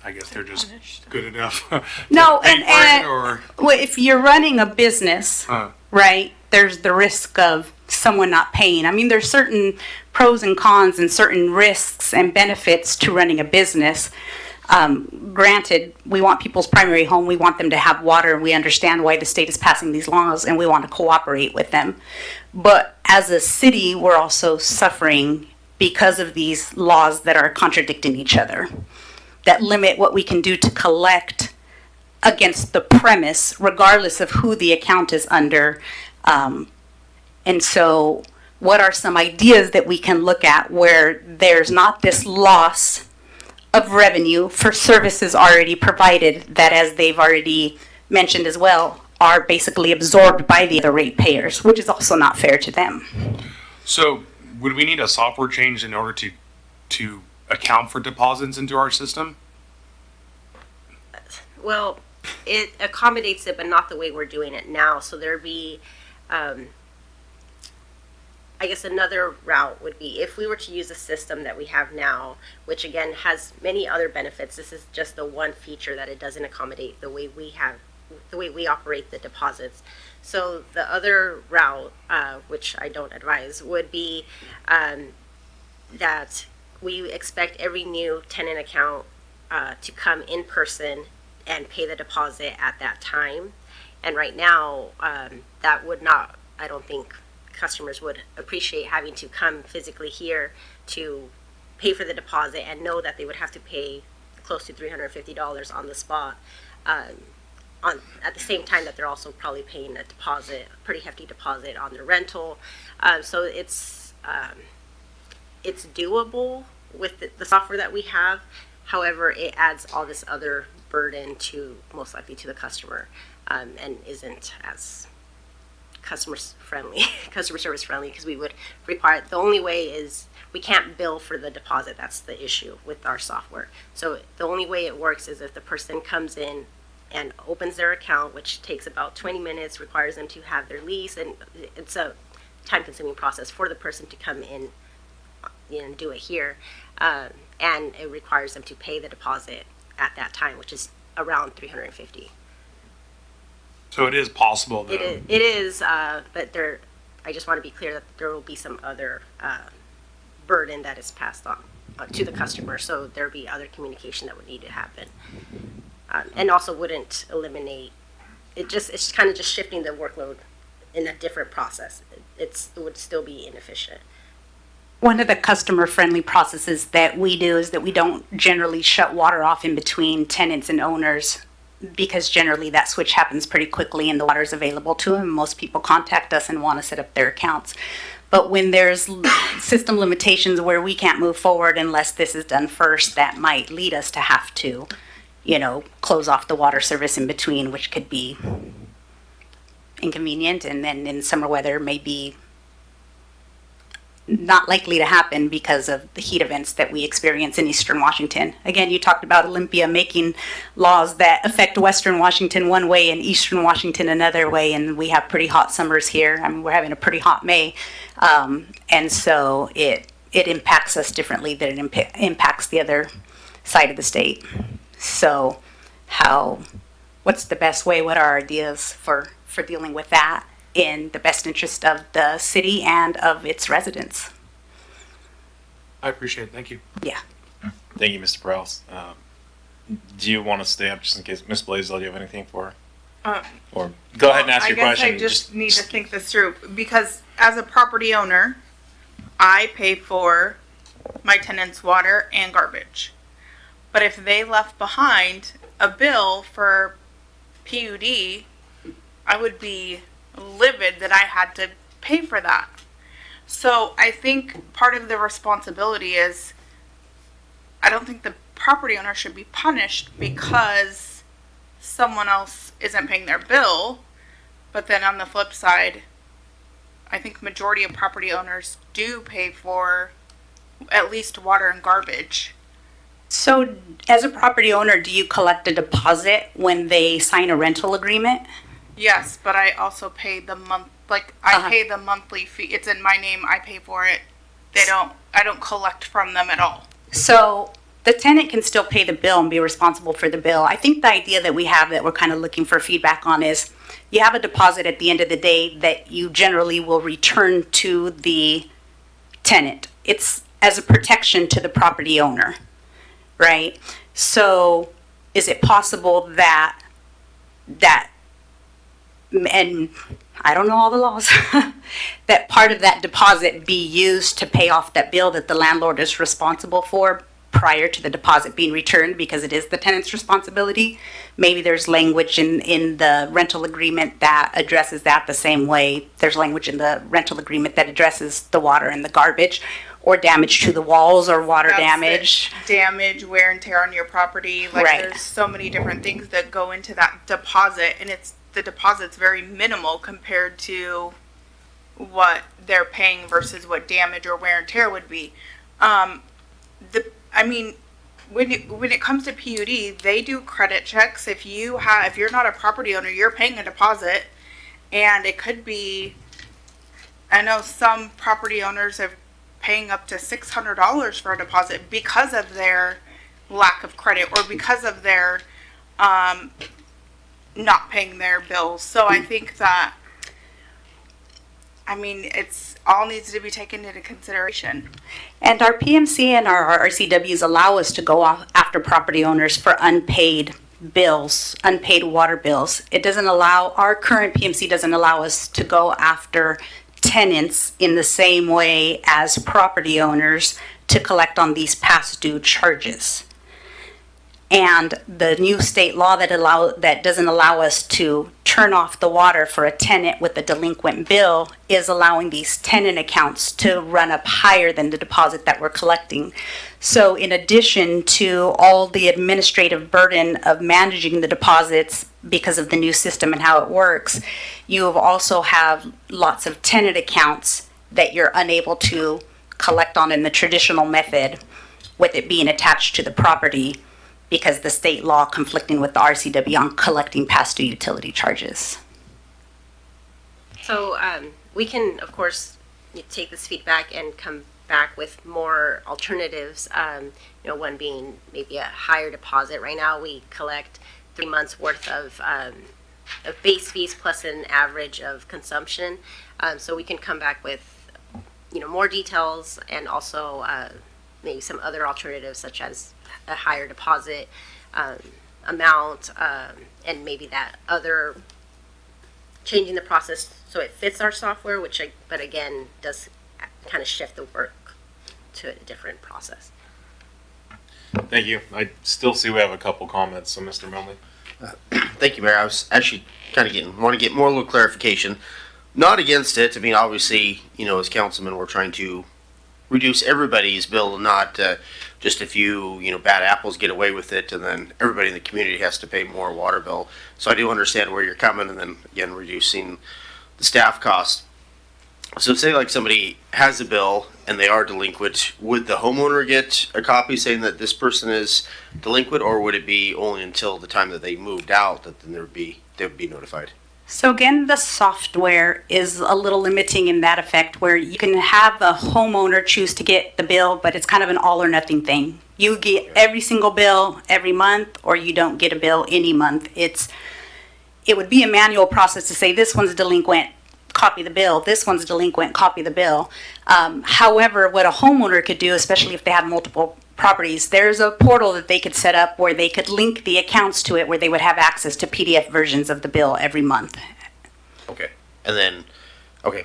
I guess they're just good enough. No, to pay for it, or well, if you're running a business, right, there's the risk of someone not paying. I mean, there's certain pros and cons and certain risks and benefits to running a business. Granted, we want people's primary home, we want them to have water, and we understand why the state is passing these laws, and we want to cooperate with them. But as a city, we're also suffering because of these laws that are contradicting each other, that limit what we can do to collect against the premise, regardless of who the account is under. And so what are some ideas that we can look at where there's not this loss of revenue for services already provided that, as they've already mentioned as well, are basically absorbed by the other ratepayers, which is also not fair to them. so would we need a software change in order to account for deposits into our system? Well, it accommodates it, but not the way we're doing it now. So there'd be, I guess another route would be if we were to use a system that we have now, which again has many other benefits. This is just the one feature that it doesn't accommodate the way we operate the deposits. So the other route, which I don't advise, would be that we expect every new tenant account to come in person and pay the deposit at that time. And right now, that would not, I don't think customers would appreciate having to come physically here to pay for the deposit and know that they would have to pay close to $350 on the spot. At the same time that they're also probably paying a deposit, a pretty hefty deposit on their rental. So it's it's doable with the software that we have. However, it adds all this other burden to, most likely to the customer, and isn't as customer service friendly, because we would require, the only way is we can't bill for the deposit. That's the issue with our software. So the only way it works is if the person comes in and opens their account, which takes about 20 minutes, requires them to have their lease, and it's a time-consuming process for the person to come in, and do it here, and it requires them to pay the deposit at that time, which is around $350. So it is possible, though. It is, but I just want to be clear that there will be some other burden that is passed on to the customer, so there'll be other communication that would need to happen. And also wouldn't eliminate, it's kind of just shifting the workload in a different process. It would still be inefficient. One of the customer-friendly processes that we do is that we don't generally shut water off in between tenants and owners, because generally that switch happens pretty quickly and the water is available to them. Most people contact us and want to set up their accounts. But when there's system limitations where we can't move forward unless this is done first, that might lead us to have to, close off the water service in between, which could be inconvenient, and then in summer weather may be not likely to happen because of the heat events that we experience in Eastern Washington. Again, you talked about Olympia making laws that affect Western Washington one way and Eastern Washington another way, and we have pretty hot summers here. I mean, we're having a pretty hot May, and so it impacts us differently than it impacts the other side of the state. So what's the best way? What are our ideas for dealing with that in the best interest of the city and of its residents? I appreciate it. Thank you. Yeah. Thank you, Mr. Prowse. Do you want to stay up just in case? Ms. Blaisdell, do you have anything for her? Or go ahead and ask your question. I just need to think this through, because as a property owner, I pay for my tenants' water and garbage. But if they left behind a bill for PUD, I would be livid that I had to pay for that. So I think part of the responsibility is, I don't think the property owner should be punished because someone else isn't paying their bill. But then on the flip side, I think majority of property owners do pay for at least water and garbage. So as a property owner, do you collect a deposit when they sign a rental agreement? Yes, but I also pay the I pay the monthly fee. It's in my name. I pay for it. I don't collect from them at all. So the tenant can still pay the bill and be responsible for the bill. I think the idea that we have that we're kind of looking for feedback on is, you have a deposit at the end of the day that you generally will return to the tenant. It's as a protection to the property owner, right? So is it possible that and I don't know all the laws, that part of that deposit be used to pay off that bill that the landlord is responsible for prior to the deposit being returned, because it is the tenant's responsibility? Maybe there's language in the rental agreement that addresses that the same way there's language in the rental agreement that addresses the water and the garbage, or damage to the walls, or water damage. Damage, wear and tear on your property. Right. There's so many different things that go into that deposit, and the deposit's very minimal compared to what they're paying versus what damage or wear and tear would be. When it comes to PUD, they do credit checks. If you're not a property owner, you're paying a deposit, and it could be, I know some property owners are paying up to $600 for a deposit because of their lack of credit, or because of their not paying their bills. So I think that, it's all needs to be taken into consideration. And our PMC and our RCWs allow us to go after property owners for unpaid bills, unpaid water bills. Our current PMC doesn't allow us to go after tenants in the same way as property owners to collect on these past due charges. And the new state law that doesn't allow us to turn off the water for a tenant with a delinquent bill is allowing these tenant accounts to run up higher than the deposit that we're collecting. So in addition to all the administrative burden of managing the deposits because of the new system and how it works, you also have lots of tenant accounts that you're unable to collect on in the traditional method with it being attached to the property because the state law conflicting with the RCW on collecting past due utility charges. So we can, of course, take this feedback and come back with more alternatives. One being maybe a higher deposit. Right now, we collect 3 months worth of base fees plus an average of consumption. So we can come back with, more details and also maybe some other alternatives such as a higher deposit amount and maybe that other changing the process so it fits our software, but again, does kind of shift the work to a different process. Thank you. I still see we have a couple comments, so Mr. Milne. Thank you, Mayor. I was actually kind of want to get more little clarification. Not against it. I mean, obviously, as councilmen, we're trying to reduce everybody's bill, not just a few, bad apples get away with it, and then everybody in the community has to pay more water bill. So I do understand where you're coming, and then again, reducing the staff cost. So say like somebody has a bill and they are delinquent, would the homeowner get a copy saying that this person is delinquent, or would it be only until the time that they moved out that then they would be notified? So again, the software is a little limiting in that effect where you can have a homeowner choose to get the bill, but it's kind of an all or nothing thing. You get every single bill every month, or you don't get a bill any month. It would be a manual process to say this one's delinquent, copy the bill. This one's delinquent, copy the bill. However, what a homeowner could do, especially if they had multiple properties, there's a portal that they could set up where they could link the accounts to it, where they would have access to PDF versions of the bill every month. Okay. And then,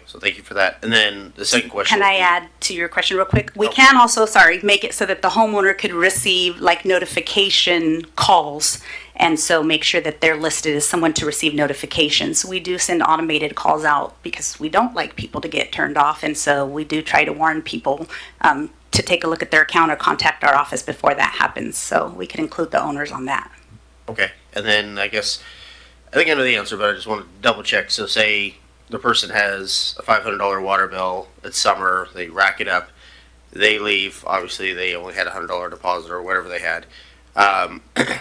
so thank you for that. And then the second question. Can I add to your question real quick? We can also, make it so that the homeowner could receive like notification calls, and so make sure that they're listed as someone to receive notifications. We do send automated calls out because we don't like people to get turned off, and so we do try to warn people to take a look at their account or contact our office before that happens. So we could include the owners on that. Okay. And then I think I know the answer, but I just want to double check. So say the person has a $500 water bill. It's summer. They rack it up. They leave. Obviously, they only had a $100 deposit or whatever they had.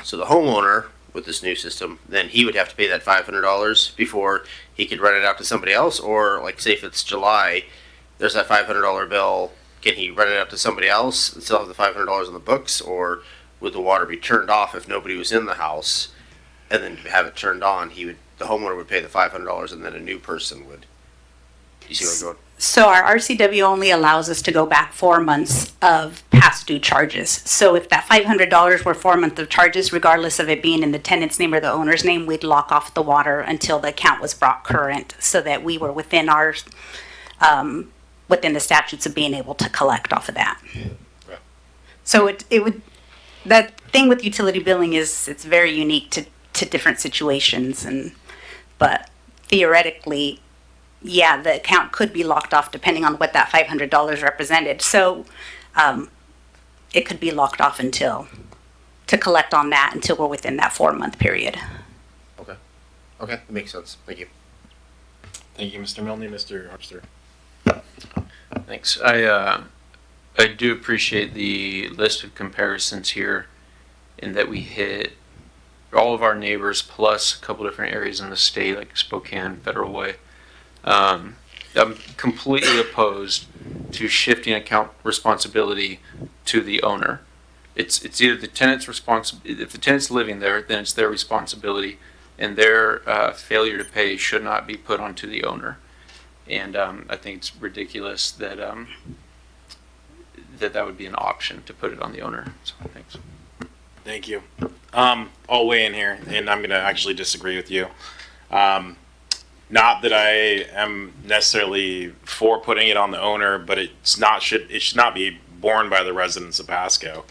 So the homeowner with this new system, then he would have to pay that $500 before he could rent it out to somebody else. Or like say if it's July, there's that $500 bill. Can he rent it out to somebody else and still have the $500 on the books, or would the water be turned off if nobody was in the house, and then have it turned on? The homeowner would pay the $500, and then a new person would. You see where I'm going? So our RCW only allows us to go back 4 months of past due charges. So if that $500 were 4 months of charges, regardless of it being in the tenant's name or the owner's name, we'd lock off the water until the account was brought current, so that we were within our within the statutes of being able to collect off of that. Right. So it would, that thing with utility billing is, it's very unique to different situations, but theoretically, yeah, the account could be locked off depending on what that $500 represented. So it could be locked off to collect on that until we're within that 4 month period. Okay. That makes sense. Thank you. Thank you, Mr. Milne. Mr. Harpster. Thanks. I do appreciate the list of comparisons here, in that we hit all of our neighbors plus a couple different areas in the state, like Spokane, Federal Way. I'm completely opposed to shifting account responsibility to the owner. It's either the tenant's responsibility. If the tenant's living there, then it's their responsibility, and their failure to pay should not be put onto the owner. And I think it's ridiculous that that would be an option to put it on the owner. So thanks. Thank you. I'll weigh in here, and I'm going to actually disagree with you. Not that I am necessarily for putting it on the owner, but it should not be borne by the residents of Pasco.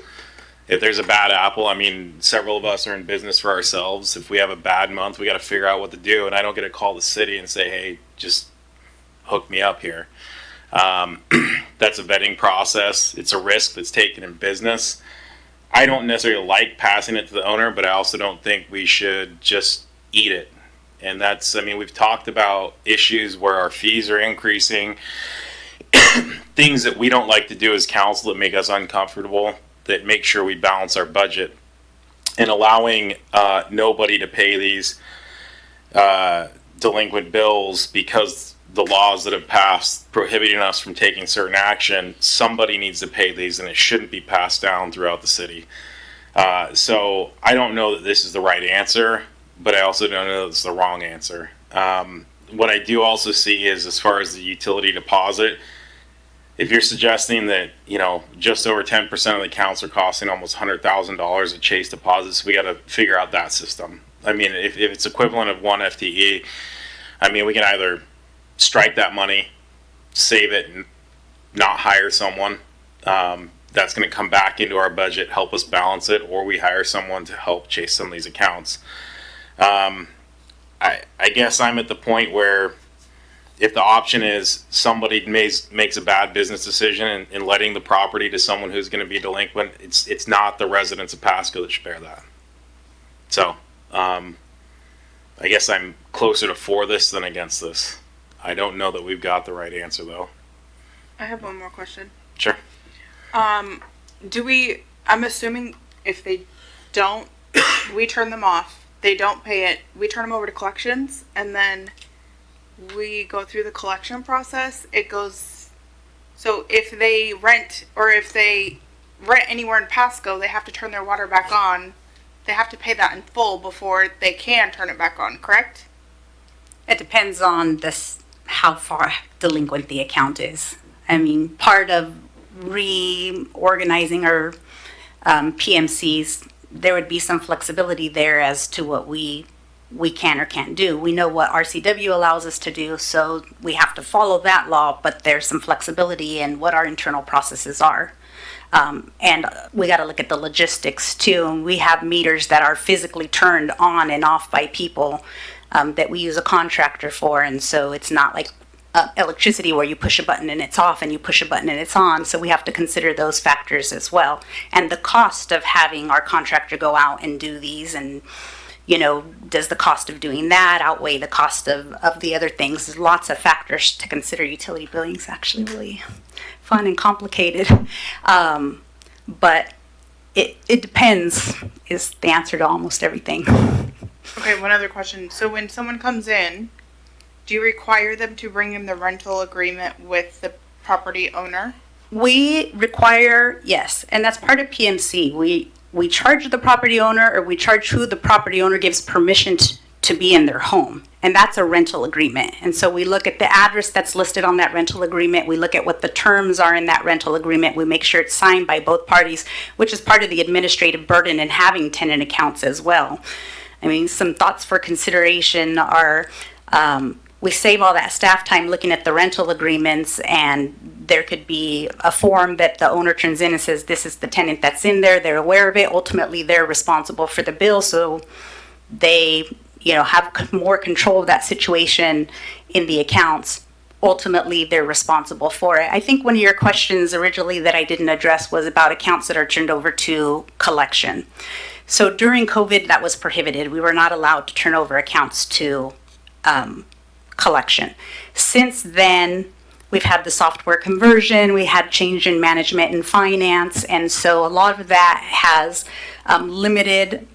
if there's a bad apple, I mean, several of us are in business for ourselves. If we have a bad month, we got to figure out what to do. And I don't get to call the city and say, hey, just hook me up here. That's a vetting process. It's a risk that's taken in business. I don't necessarily like passing it to the owner, but I also don't think we should just eat it. And that's, I mean, we've talked about issues where our fees are increasing, things that we don't like to do as council that make us uncomfortable, that make sure we balance our budget. And allowing nobody to pay these delinquent bills because the laws that have passed prohibiting us from taking certain action, somebody needs to pay these, and it shouldn't be passed down throughout the city. So I don't know that this is the right answer, but I also don't know that it's the wrong answer. What I do also see is, as far as the utility deposit, if you're suggesting that, you know, just over 10% of the accounts are costing almost $100,000 of chase deposits, we got to figure out that system. I mean, if it's equivalent of 1 FTE, I mean, we can either strike that money, save it, and not hire someone. That's going to come back into our budget, help us balance it, or we hire someone to help chase some of these accounts. I guess I'm at the point where if the option is somebody makes a bad business decision in letting the property to someone who's going to be delinquent, it's not the residents of Pasco that should bear that. So I guess I'm closer to for this than against this. I don't know that we've got the right answer, though. I have one more question. Sure. I'm assuming if they don't, we turn them off, they don't pay it, we turn them over to collections, and then we go through the collection process. It goes, so if they rent, or if they rent anywhere in Pasco, they have to turn their water back on. They have to pay that in full before they can turn it back on, correct? It depends on how far delinquent the account is. I mean, part of reorganizing our PMCs, there would be some flexibility there as to what we can or can't do. We know what RCW allows us to do, so we have to follow that law, but there's some flexibility in what our internal processes are. And we got to look at the logistics too. We have meters that are physically turned on and off by people that we use a contractor for, and so it's not like electricity where you push a button and it's off and you push a button and it's on. So we have to consider those factors as well, and the cost of having our contractor go out and do these. And you know, does the cost of doing that outweigh the cost of the other things? There's lots of factors to consider. Utility billing is actually really fun and complicated, but it depends is the answer to almost everything. Okay, one other question. So when someone comes in, do you require them to bring in the rental agreement with the property owner? We require, yes, and that's part of PMC. We charge the property owner, or we charge who the property owner gives permission to be in their home, and that's a rental agreement. And so we look at the address that's listed on that rental agreement. We look at what the terms are in that rental agreement. We make sure it's signed by both parties, which is part of the administrative burden in having tenant accounts as well. I mean, some thoughts for consideration are, we save all that staff time looking at the rental agreements, and there could be a form that the owner turns in and says, this is the tenant that's in there. They're aware of it. Ultimately, they're responsible for the bill, so they, you know, have more control of that situation in the accounts. Ultimately, they're responsible for it. I think one of your questions originally that I didn't address was about accounts that are turned over to collection. So during COVID, that was prohibited. We were not allowed to turn over accounts to collection. Since then, we've had the software conversion, we had change in management and finance, and so a lot of that has limited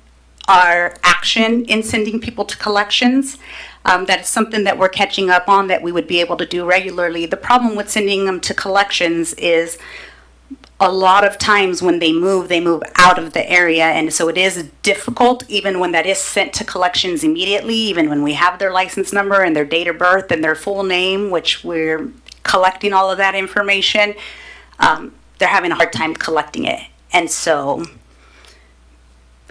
our action in sending people to collections. That is something that we're catching up on that we would be able to do regularly. The problem with sending them to collections is a lot of times when they move out of the area, and so it is difficult even when that is sent to collections immediately, even when we have their license number and their date of birth and their full name, which we're collecting all of that information. They're having a hard time collecting it, and so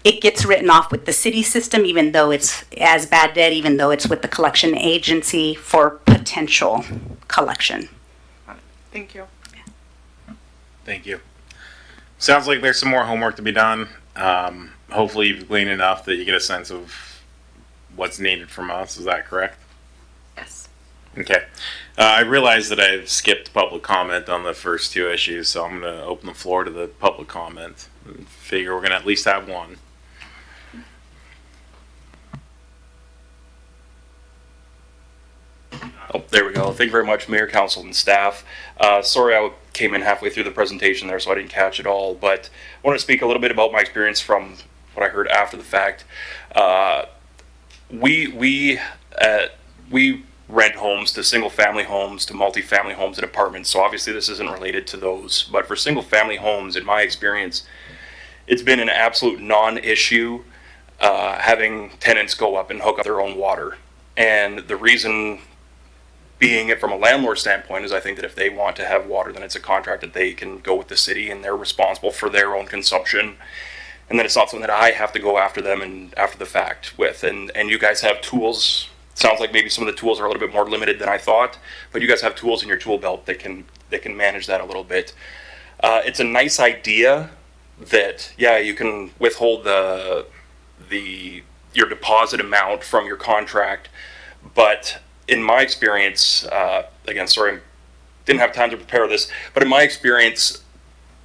it gets written off with the city system, even though it's as bad debt, even though it's with the collection agency for potential collection. Thank you. Thank you. sounds like there's some more homework to be done. Hopefully you've gleaned enough that you get a sense of what's needed from us. Is that correct? Yes. Okay. I realize that I've skipped public comment on the first two issues, so I'm going to open the floor to the public comment. Figure we're going to at least have one. Oh, there we go. Thank you very much, Mayor, Council, and staff. Sorry I came in halfway through the presentation there, so I didn't catch it all, but I want to speak a little bit about my experience from what I heard after the fact. We rent homes to single-family homes, to multi-family homes and apartments, so obviously this isn't related to those, but for single-family homes, in my experience, it's been an absolute non-issue having tenants go up and hook up their own water. And the reason being it from a landlord standpoint is I think that if they want to have water, then it's a contract that they can go with the city and they're responsible for their own consumption. And then it's not something that I have to go after them and after the fact with. And you guys have tools. Sounds like maybe some of the tools are a little bit more limited than I thought, but you guys have tools in your tool belt that can manage that a little bit. It's a nice idea that, yeah, you can withhold your deposit amount from your contract, but in my experience, again, sorry, I didn't have time to prepare this, but in my experience,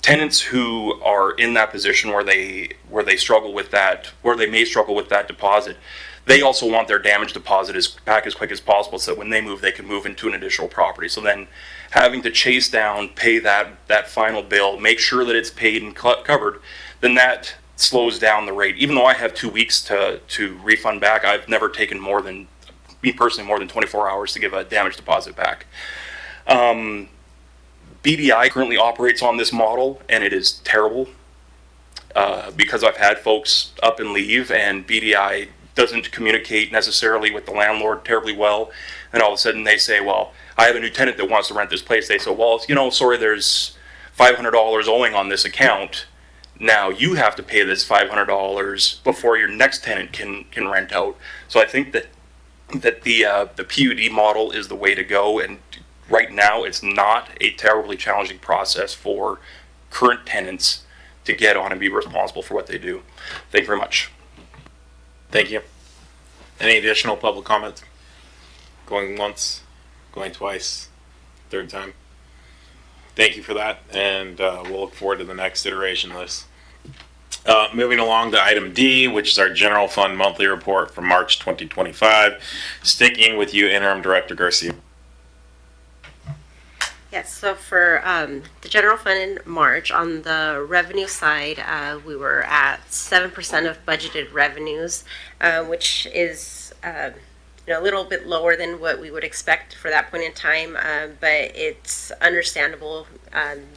tenants who are in that position where they struggle with that, where they may struggle with that deposit, they also want their damage deposit back as quick as possible so that when they move, they can move into an additional property. So then having to chase down, pay that final bill, make sure that it's paid and covered, then that slows down the rate. Even though I have 2 weeks to refund back, I've never taken more than 24 hours to give a damage deposit back. BDI currently operates on this model, and it is terrible because I've had folks up and leave, and BDI doesn't communicate necessarily with the landlord terribly well, and all of a sudden they say, well, I have a new tenant that wants to rent this place. They say, well, sorry, there's $500 owing on this account. Now you have to pay this $500 before your next tenant can rent out. So I think that the PUD model is the way to go, and right now it's not a terribly challenging process for current tenants to get on and be responsible for what they do. Thank you very much. Thank you. Any additional public comment? Going once, going twice, third time. Thank you for that, and we'll look forward to the next iteration of this. Moving along to item D, which is our general fund monthly report for March 2025. Sticking with you, Interim Director Garcia. Yes, so for the general fund in March, on the revenue side, we were at 7% of budgeted revenues, which is a little bit lower than what we would expect for that point in time, but it's understandable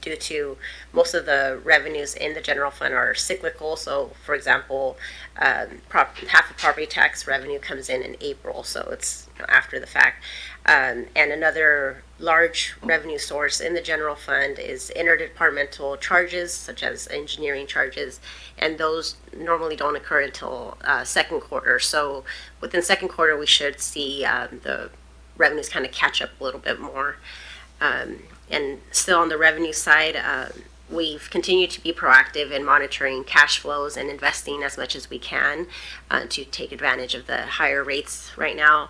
due to most of the revenues in the general fund are cyclical. So, for example, half of property tax revenue comes in April, so it's after the fact. And another large revenue source in the general fund is interdepartmental charges, such as engineering charges, and those normally don't occur until second quarter. So within second quarter, we should see the revenues kind of catch up a little bit more. And still on the revenue side, we've continued to be proactive in monitoring cash flows and investing as much as we can to take advantage of the higher rates right now.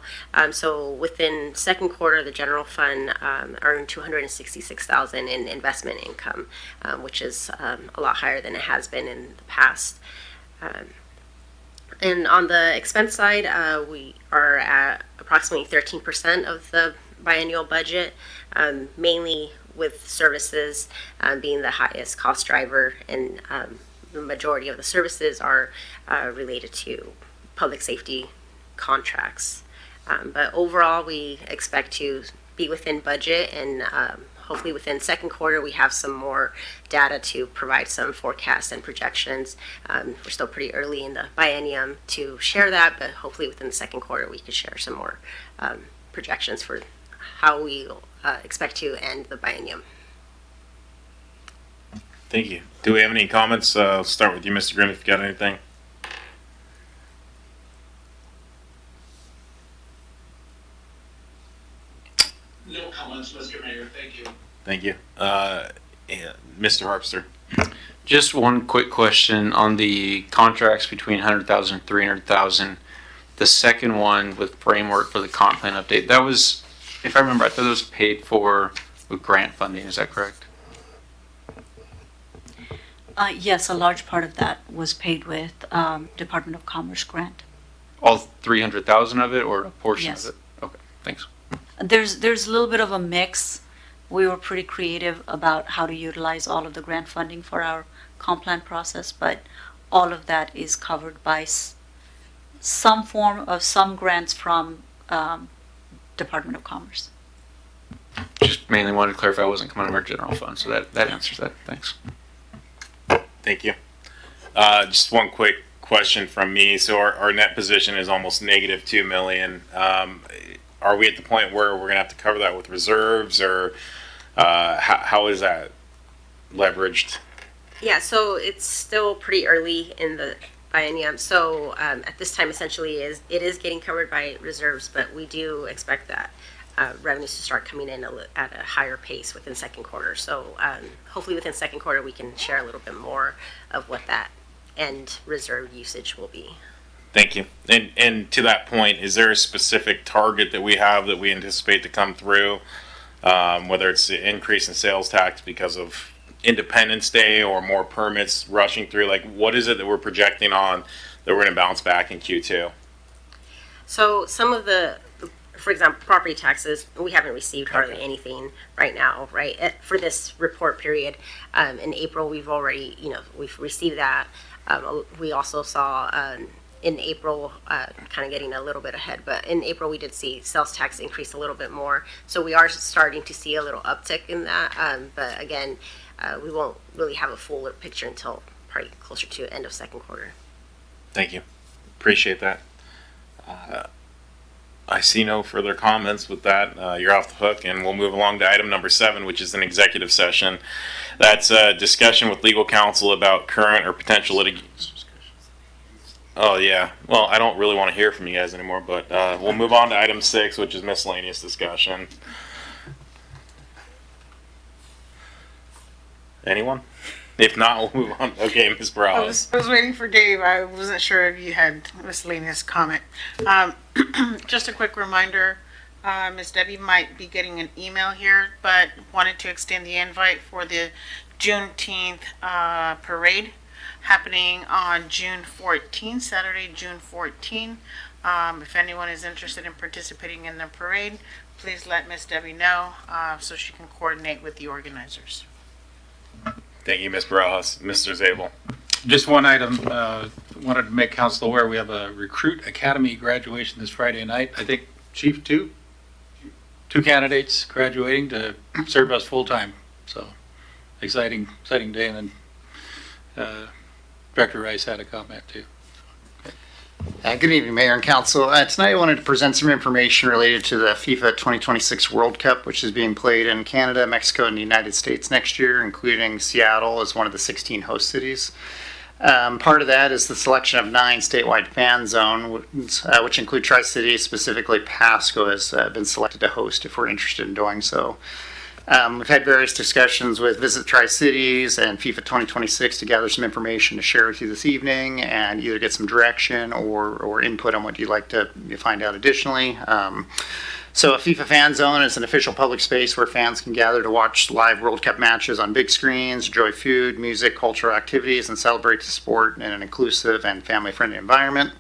So within second quarter, the general fund earned $266,000 in investment income, which is a lot higher than it has been in the past. And on the expense side, we are at approximately 13% of the biennial budget, mainly with services being the highest cost driver, and the majority of the services are related to public safety contracts. But overall, we expect to be within budget, and hopefully within second quarter we have some more data to provide some forecasts and projections. We're still pretty early in the biennium to share that, but hopefully within the second quarter we could share some more projections for how we expect to end the biennium. Thank you. Do we have any comments? I'll start with you, Mr. Grimm, if you got anything. No comments, Mr. Mayor. Thank you. Thank you. Yeah, Mr. Harpster. Just one quick question on the contracts between 100,000 and 300,000. The second one with framework for the comp plan update, that was, if I remember, I thought it was paid for with grant funding. Is that correct? Yes, a large part of that was paid with Department of Commerce grant. All 300,000 of it, or a portion Yes. of it? Okay, thanks. There's a little bit of a mix. We were pretty creative about how to utilize all of the grant funding for our comp plan process, but all of that is covered by some form of some grants from Department of Commerce. Just mainly wanted to clarify I wasn't coming out of our general fund, so that answers that. Thanks. Thank you. Just one quick question from me. So our net position is almost negative 2 million. Are we at the point where we're gonna have to cover that with reserves, or how is that leveraged? Yeah, so it's still pretty early in the biennium. So at this time, essentially, it is getting covered by reserves, but we do expect that revenues to start coming in at a higher pace within second quarter. So hopefully within second quarter, we can share a little bit more of what that end reserve usage will be. Thank you. And to that point, is there a specific target that we have that we anticipate to come through? Whether it's the increase in sales tax because of Independence Day or more permits rushing through, like what is it that we're projecting on that we're going to bounce back in Q2? So some of for example, property taxes, we haven't received hardly anything right now, right? For this report period, in April, we've received that. We also saw in April, kind of getting a little bit ahead, but in April we did see sales tax increase a little bit more. So we are starting to see a little uptick in that. But again, we won't really have a fuller picture until probably closer to end of second quarter. Thank you. Appreciate that. I see no further comments with that. You're off the hook, and we'll move along to item number 7, which is an executive session. That's a discussion with legal counsel about current or potential litigation. Oh, yeah. Well, I don't really want to hear from you guys anymore, but we'll move on to item 6, which is miscellaneous discussion. Anyone? If not, we'll move on. Okay, Ms. I Barajas. was waiting for Dave. I wasn't sure if you had miscellaneous comment. Just a quick reminder, Ms. Debbie might be getting an email here, but wanted to extend the invite for the Juneteenth parade happening on June 14, Saturday, June 14. If anyone is interested in participating in the parade, please let Ms. Debbie know so she can coordinate with the organizers. Thank you, Ms. Barajas. Mr. Zabel. Just one item, wanted to make council aware, we have a recruit academy graduation this Friday night. I think, Chief, two candidates graduating to serve us full-time. So exciting day. And then Director Rice had a comment too. Good evening, Mayor and Council. Tonight I wanted to present some information related to the FIFA 2026 World Cup, which is being played in Canada, Mexico, and the United States next year, including Seattle as one of the 16 host cities. Part of that is the selection of 9 statewide fan zones, which include Tri-Cities, specifically Pasco has been selected to host if we're interested in doing so. We've had various discussions with Visit Tri-Cities and FIFA 2026 to gather some information to share with you this evening and either get some direction or input on what you'd like to find out additionally. So a FIFA fan zone is an official public space where fans can gather to watch live World Cup matches on big screens, enjoy food, music, cultural activities, and celebrate the sport in an inclusive and family-friendly environment.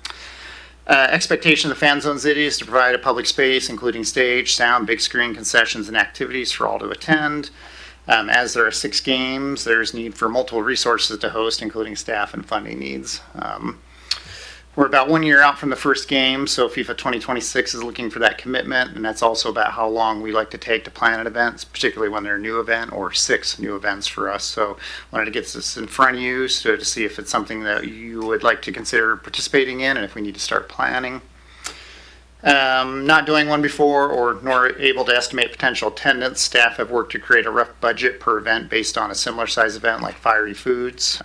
Expectation of the fan zone city is to provide a public space, including stage, sound, big screen, concessions, and activities for all to attend. As there are 6 games, there's need for multiple resources to host, including staff and funding needs. We're about 1 year out from the first game, so FIFA 2026 is looking for that commitment, and that's also about how long we like to take to plan an event, particularly when they're a new event or 6 new events for us. So wanted to get this in front of you to see if it's something that you would like to consider participating in and if we need to start planning. Not doing one before nor able to estimate potential attendance, staff have worked to create a rough budget per event based on a similar size event like Fiery Foods.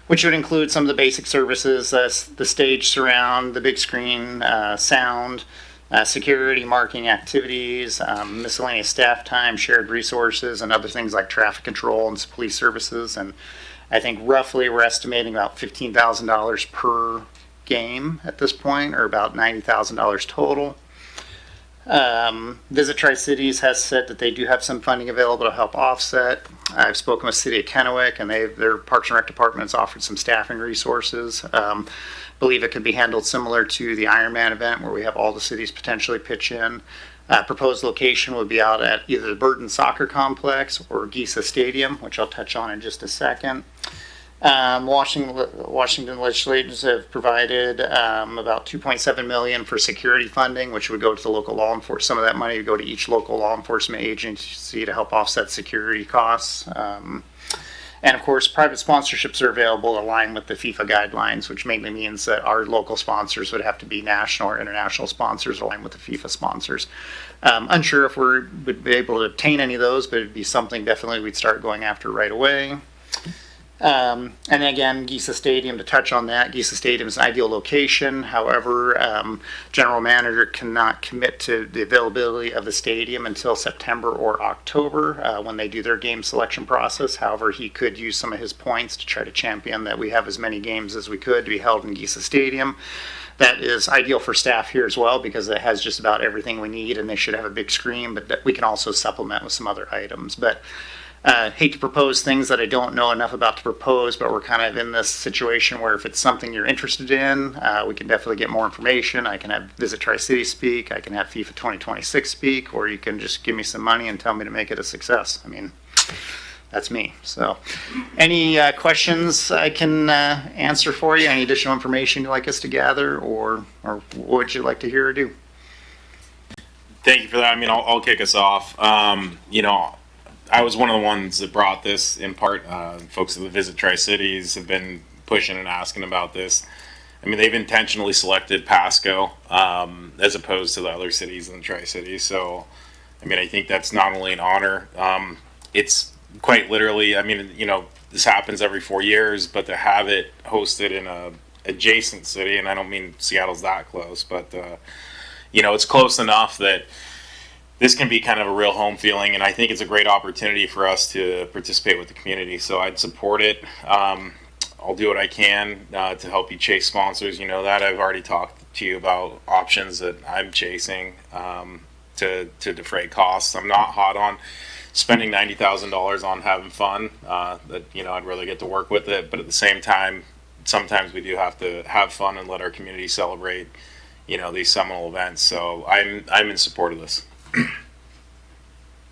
Which would include some of the basic services, the stage surround, the big screen, sound, security, marking activities, miscellaneous staff time, shared resources, and other things like traffic control and police services. And I think roughly we're estimating about $15,000 per game at this point, or about $90,000 total. Visit Tri-Cities has said that they do have some funding available to help offset. I've spoken with City of Kennewick, and their Parks and Rec department has offered some staffing resources. Believe it could be handled similar to the Ironman event, where we have all the cities potentially pitch in. Proposed location would be out at either the Burton Soccer Complex or Gisa Stadium, which I'll touch on in just a second. Washington legislators have provided about $2.7 million for security funding, which would go to the local law enforcement. Some of that money would go to each local law enforcement agency to help offset security costs. And of course, private sponsorships are available aligned with the FIFA guidelines, which mainly means that our local sponsors would have to be national or international sponsors aligned with the FIFA sponsors. Unsure if we would be able to obtain any of those, but it'd be something definitely we'd start going after right away. And again, Gisa Stadium, to touch on that, Gisa Stadium is an ideal location. However, general manager cannot commit to the availability of the stadium until September or October when they do their game selection process. However, he could use some of his points to try to champion that we have as many games as we could to be held in Gisa Stadium. That is ideal for staff here as well because it has just about everything we need, and they should have a big screen, but we can also supplement with some other items. But hate to propose things that I don't know enough about to propose, but we're kind of in this situation where if it's something you're interested in, we can definitely get more information. I can have Visit Tri-City speak, I can have FIFA 2026 speak, or you can just give me some money and tell me to make it a success. I mean, that's me. So any questions I can answer for you? Any additional information you'd like us to gather, or what would you like to hear or do? Thank you for that. I mean, I'll kick us off. I was one of the ones that brought this in part. Folks at the Visit Tri-Cities have been pushing and asking about this. I mean, they've intentionally selected Pasco as opposed to the other cities in the Tri-Cities. So, I mean, I think that's not only an honor. It's quite literally, I mean, this happens every 4 years, but to have it hosted in a adjacent city, and I don't mean Seattle's that close, but, it's close enough that this can be kind of a real home feeling, and I think it's a great opportunity for us to participate with the community. So I'd support it. I'll do what I can to help you chase sponsors. You know that. I've already talked to you about options that I'm chasing to defray costs. I'm not hot on spending $90,000 on having fun. I'd rather get to work with it. But at the same time, sometimes we do have to have fun and let our community celebrate, these seminal events. So I'm in support of this.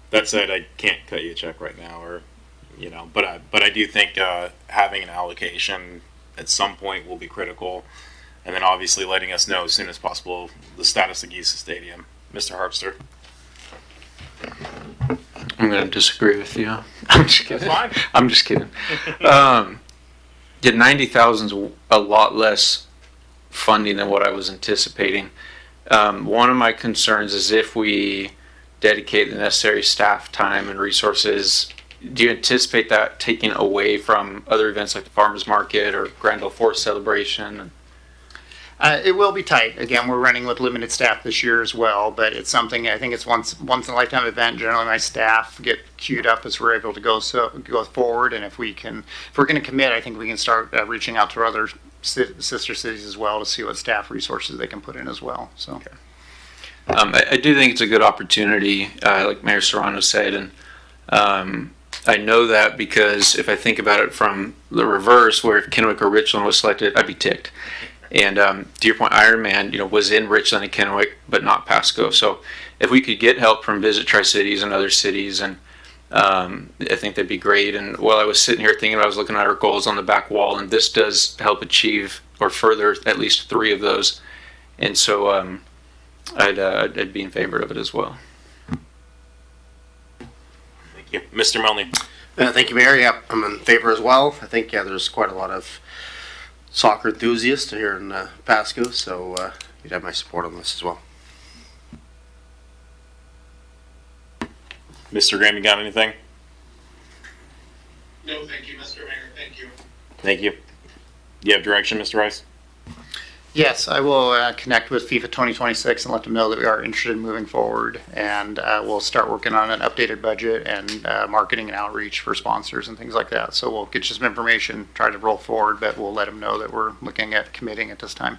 That said, I can't cut you a check right now, but I do think having an allocation at some point will be critical, and then obviously letting us know as soon as possible the status of Gisa Stadium. Mr. Harpster. I'm going to disagree with you. I'm just kidding. That's fine. I'm just kidding. 90,000 is a lot less funding than what I was anticipating. One of my concerns is if we dedicate the necessary staff time and resources, do you anticipate that taking away from other events like the Farmers Market or Grandville Forest Celebration? It will be tight. Again, we're running with limited staff this year as well, but it's something, I think it's once in a lifetime event. Generally, my staff get queued up as we're able to go forward, and if we're going to commit, I think we can start reaching out to other sister cities as well to see what staff resources they can put in as well. So. Okay. I do think it's a good opportunity, like Mayor Serrano said, and I know that because if I think about it from the reverse, where if Kennewick or Richland was selected, I'd be ticked. And to your point, Ironman, was in Richland and Kennewick, but not Pasco. So if we could get help from Visit Tri-Cities and other cities, and I think that'd be great. And while I was sitting here thinking, I was looking at our goals on the back wall, and this does help achieve or further at least 3 of those. And so I'd be in favor of it as well. Thank you. Mr. Melny. Thank you, Mayor. Yep, I'm in favor as well. I think, there's quite a lot of soccer enthusiasts here in Pasco, so you'd have my support on this as well. Mr. Graham, you got anything? No, thank you, Mr. Mayor. Thank you. Thank you. Do you have direction, Mr. Rice? Yes, I will connect with FIFA 2026 and let them know that we are interested in moving forward. And we'll start working on an updated budget and marketing and outreach for sponsors and things like that. So we'll get you some information, try to roll forward, but we'll let them know that we're looking at committing at this time.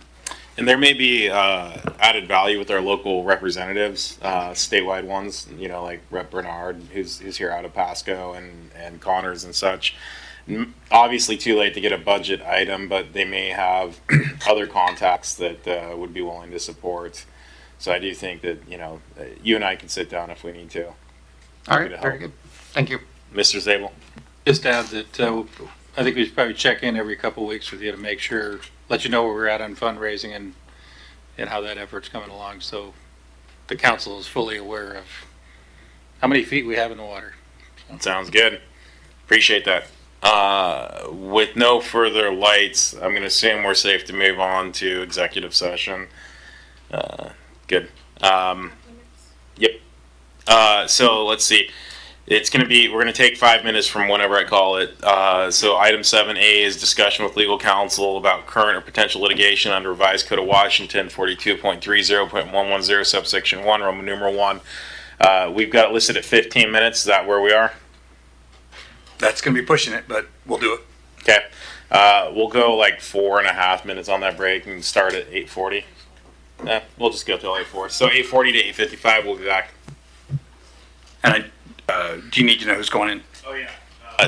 And there may be added value with our local representatives, statewide ones, like Rep. Bernard, who's here out of Pasco, and Connors and such. Obviously too late to get a budget item, but they may have other contacts that would be willing to support. So I do think that, you and I can sit down if we need to. All right, very good. Thank you. Mr. Zabel? Just to add that I think we should probably check in every couple of weeks with you to make sure, let you know where we're at on fundraising and how that effort's coming along. So the council is fully aware of how many feet we have in the water. Sounds good. Appreciate that. With no further lights, I'm going to assume we're safe to move on to executive session. Good. Yep. So let's see. We're going to take 5 minutes from whenever I call it. So item 7A is discussion with legal counsel about current or potential litigation under revised code of Washington 42.30.110 subsection 1, Roman numeral 1. We've got it listed at 15 minutes. Is that where we are? That's going to be pushing it, but we'll do it. Okay. We'll go like 4.5 minutes on that break and start at 8:40. We'll just go till 8:40. So 8:40 to 8:55, we'll be back. And do you need to know who's going in? Oh, yeah.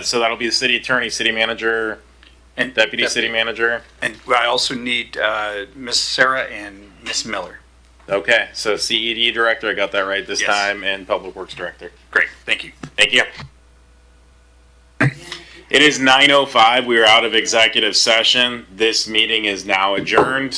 So that'll be the city attorney, city manager, and deputy city manager. And I also need Miss Sarah and Miss Miller. Okay. So CED director, I got that right this Yes. time, and public works director. Great. Thank you. Thank you. It is 9:05. We are out of executive session. This meeting is now adjourned.